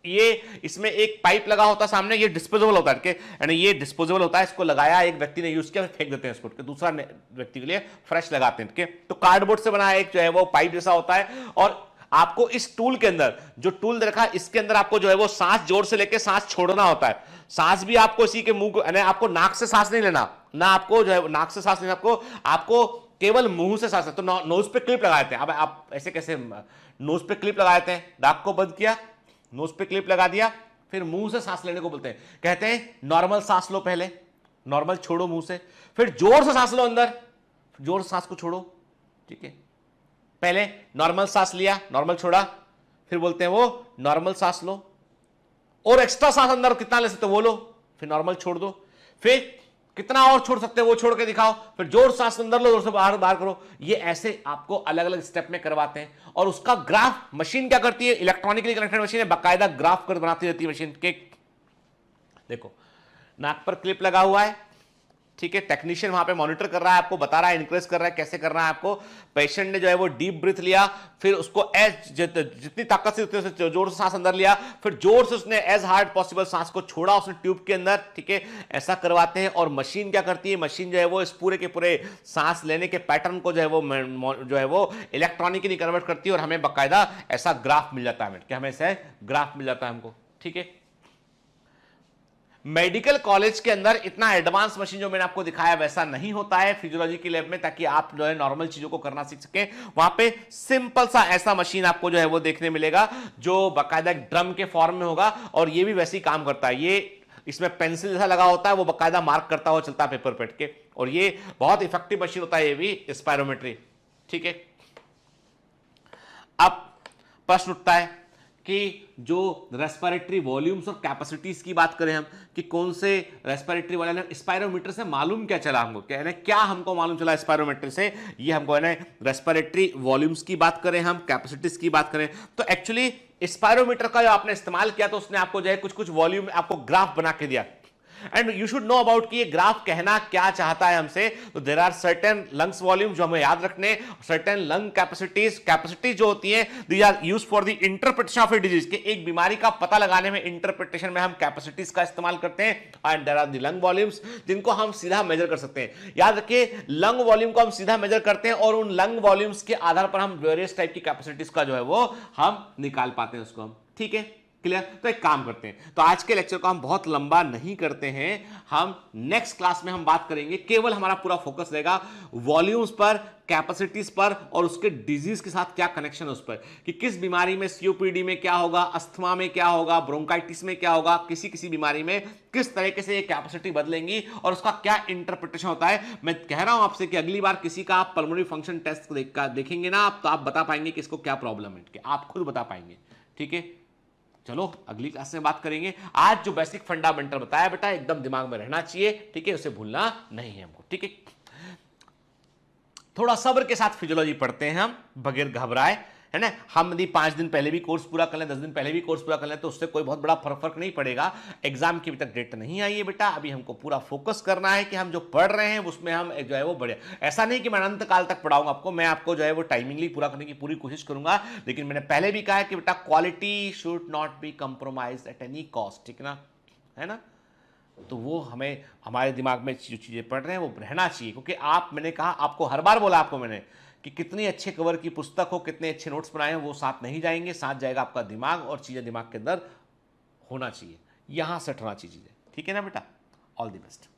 ये इसमें एक पाइप लगा होता है सामने, ये डिस्पोजेबल होता है यानी ये डिस्पोजेबल होता है, इसको लगाया एक व्यक्ति ने यूज किया, फेंक देते हैं इसको, दूसरा व्यक्ति के लिए फ्रेश लगाते हैं। तो कार्डबोर्ड से बना एक जो है वो पाइप जैसा होता है, और आपको इस टूल के अंदर, जो टूल देखा इसके अंदर आपको जो है वो सांस जोर से लेके सांस छोड़ना होता है। सांस भी आपको इसी के मुंह, आपको नाक से सांस नहीं लेना, ना आपको जो है नाक से सांस लेना, आपको केवल मुंह से सांस। तो नोज पे क्लिप लगाते हैं। अब आप ऐसे कैसे नोज पे क्लिप लगाते हैं? नाक को बंद किया, नोज पे क्लिप लगा दिया, फिर मुंह से सांस लेने को बोलते हैं। कहते हैं नॉर्मल सांस लो, पहले नॉर्मल छोड़ो मुंह से, फिर जोर से सांस लो अंदर, जोर से सांस को छोड़ो। ठीक है, पहले नॉर्मल सांस लिया, नॉर्मल छोड़ा, फिर बोलते हैं वो नॉर्मल सांस लो, और एक्स्ट्रा सांस अंदर कितना ले सकते हो वो लो, फिर नॉर्मल छोड़ दो, फिर कितना और छोड़ सकते हो वो छोड़ के दिखाओ, फिर जोर सांस अंदर लो, जोर से बाहर बाहर करो। ये ऐसे आपको अलग अलग स्टेप में करवाते हैं, और उसका ग्राफ मशीन क्या करती है? इलेक्ट्रॉनिकली कनेक्टेड मशीन है, बाकायदा ग्राफ कर बनाती रहती है मशीन के। देखो नाक पर क्लिप लगा हुआ है, ठीक है, टेक्नीशियन वहां पे मॉनिटर कर रहा है, आपको बता रहा है, इनक्रेज कर रहा है कैसे करना है आपको। पेशेंट ने जो है वो डीप ब्रीथ लिया, फिर उसको जितनी ताकत से उतने जोर से सांस अंदर लिया, फिर जोर से उसने एज हार्ड पॉसिबल सांस को छोड़ा उसने ट्यूब के अंदर। ठीक है, ऐसा करवाते हैं। और मशीन क्या करती है? मशीन जो है वो इस पूरे के पूरे सांस लेने के पैटर्न को जो है वो इलेक्ट्रॉनिकली कन्वर्ट करती है, और हमें बाकायदा ऐसा ग्राफ मिल जाता है, हमें ऐसा ग्राफ मिल जाता है हमको। ठीक है, मेडिकल कॉलेज के अंदर इतना एडवांस मशीन जो मैंने आपको दिखाया वैसा नहीं होता है फिजियोलॉजी की लैब में, ताकि आप जो है नॉर्मल चीजों को करना सीख सके। वहां पे सिंपल सा ऐसा मशीन आपको जो है वो देखने मिलेगा, जो बाकायदा ड्रम के फॉर्म में होगा, और ये भी वैसे ही काम करता है। ये इसमें पेंसिल जैसा लगा होता है, वो बाकायदा मार्क करता हुआ चलता है पेपर पेट के, और ये बहुत इफेक्टिव मशीन होता है ये भी, स्पायरोमेट्री। ठीक है, अब प्रश्न उठता है कि जो रेस्पिरेटरी वॉल्यूम्स और कैपेसिटीज की बात करें हम, कि कौन से रेस्पिरेटरी वाले स्पायरोमीटर से मालूम क्या चला हमको, क्या हमको मालूम चला स्पायरोमीटर से? ये हमको है ना रेस्पिरेटरी वॉल्यूम्स की बात करें हम, कैपेसिटीज की बात करें, तो एक्चुअली स्पायरोमीटर का जो आपने इस्तेमाल किया तो उसने आपको जो है कुछ कुछ वॉल्यूम आपको ग्राफ बना के दिया। And you should know about कि ये ग्राफ कहना क्या चाहता है हमसे। तो there are certain lungs volume जो हमें याद रखने, सर्टेन लंग कैपेसिटीज जो होती है, these are used for the interpretation of a disease, के एक बीमारी का पता लगाने में इंटरप्रिटेशन में हम कैपेसिटीज का इस्तेमाल करते हैं। And there are the lung volumes जिनको हम सीधा मेजर कर सकते हैं। याद रखिए, लंग वॉल्यूम को हम सीधा मेजर करते हैं, और उन लंग वॉल्यूम्स के आधार पर हम वेरियस टाइप की कैपेसिटीज का जो है वो हम निकाल पाते हैं उसको हम। ठीक है, क्लियर? तो एक काम करते हैं, तो आज के लेक्चर को हम बहुत लंबा नहीं करते हैं, हम नेक्स्ट क्लास में हम बात करेंगे, केवल हमारा पूरा फोकस रहेगा वॉल्यूम्स पर, कैपेसिटीज पर, और उसके डिजीज के साथ क्या कनेक्शन है उस पर, कि किस बीमारी में सीओपीडी में क्या होगा, अस्थमा में क्या होगा, ब्रोंकाइटिस में क्या होगा, किसी किसी बीमारी में किस तरीके से ये कैपेसिटी बदलेंगी, और उसका क्या इंटरप्रिटेशन होता है। मैं कह रहा हूं आपसे कि अगली बार किसी का आप पल्मोनरी फंक्शन टेस्ट देखेंगे ना आप, तो आप बता पाएंगे कि इसको क्या प्रॉब्लम है, आप खुद बता पाएंगे। ठीक है, चलो अगली क्लास में बात करेंगे। आज जो बेसिक फंडामेंटल बताया बेटा एकदम दिमाग में रहना चाहिए, ठीक है, उसे भूलना नहीं है हमको। ठीक है, थोड़ा सब्र के साथ फिजियोलॉजी पढ़ते हैं हम, बगैर घबराए, है ना। हम यदि 5 दिन पहले भी कोर्स पूरा कर लें, 10 दिन पहले भी कोर्स पूरा कर लें, तो उससे कोई बहुत बड़ा फर्क नहीं पड़ेगा। एग्जाम की अभी तक डेट नहीं आई है बेटा, अभी हमको पूरा फोकस करना है कि हम जो पढ़ रहे हैं उसमें हम जो है वो बढ़े। ऐसा नहीं कि मैं अनंत काल तक पढ़ाऊंगा आपको, मैं आपको जो है वो टाइमिंगली पूरा करने की पूरी कोशिश करूंगा, लेकिन मैंने पहले भी कहा है कि बेटा quality should not be compromise at any cost, ठीक ना, है ना। तो वो हमें हमारे दिमाग में जो चीज़ें पढ़ रहे हैं वो रहना चाहिए, क्योंकि मैंने कहा आपको, हर बार बोला आपको मैंने कि कितनी अच्छे कवर की पुस्तक हो, कितने अच्छे नोट्स बनाए हैं, वो साथ नहीं जाएंगे, साथ जाएगा आपका दिमाग, और चीज़ें दिमाग के अंदर होना चाहिए, यहाँ सेट होना चाहिए चीज़ें। ठीक है ना बेटा? All the best.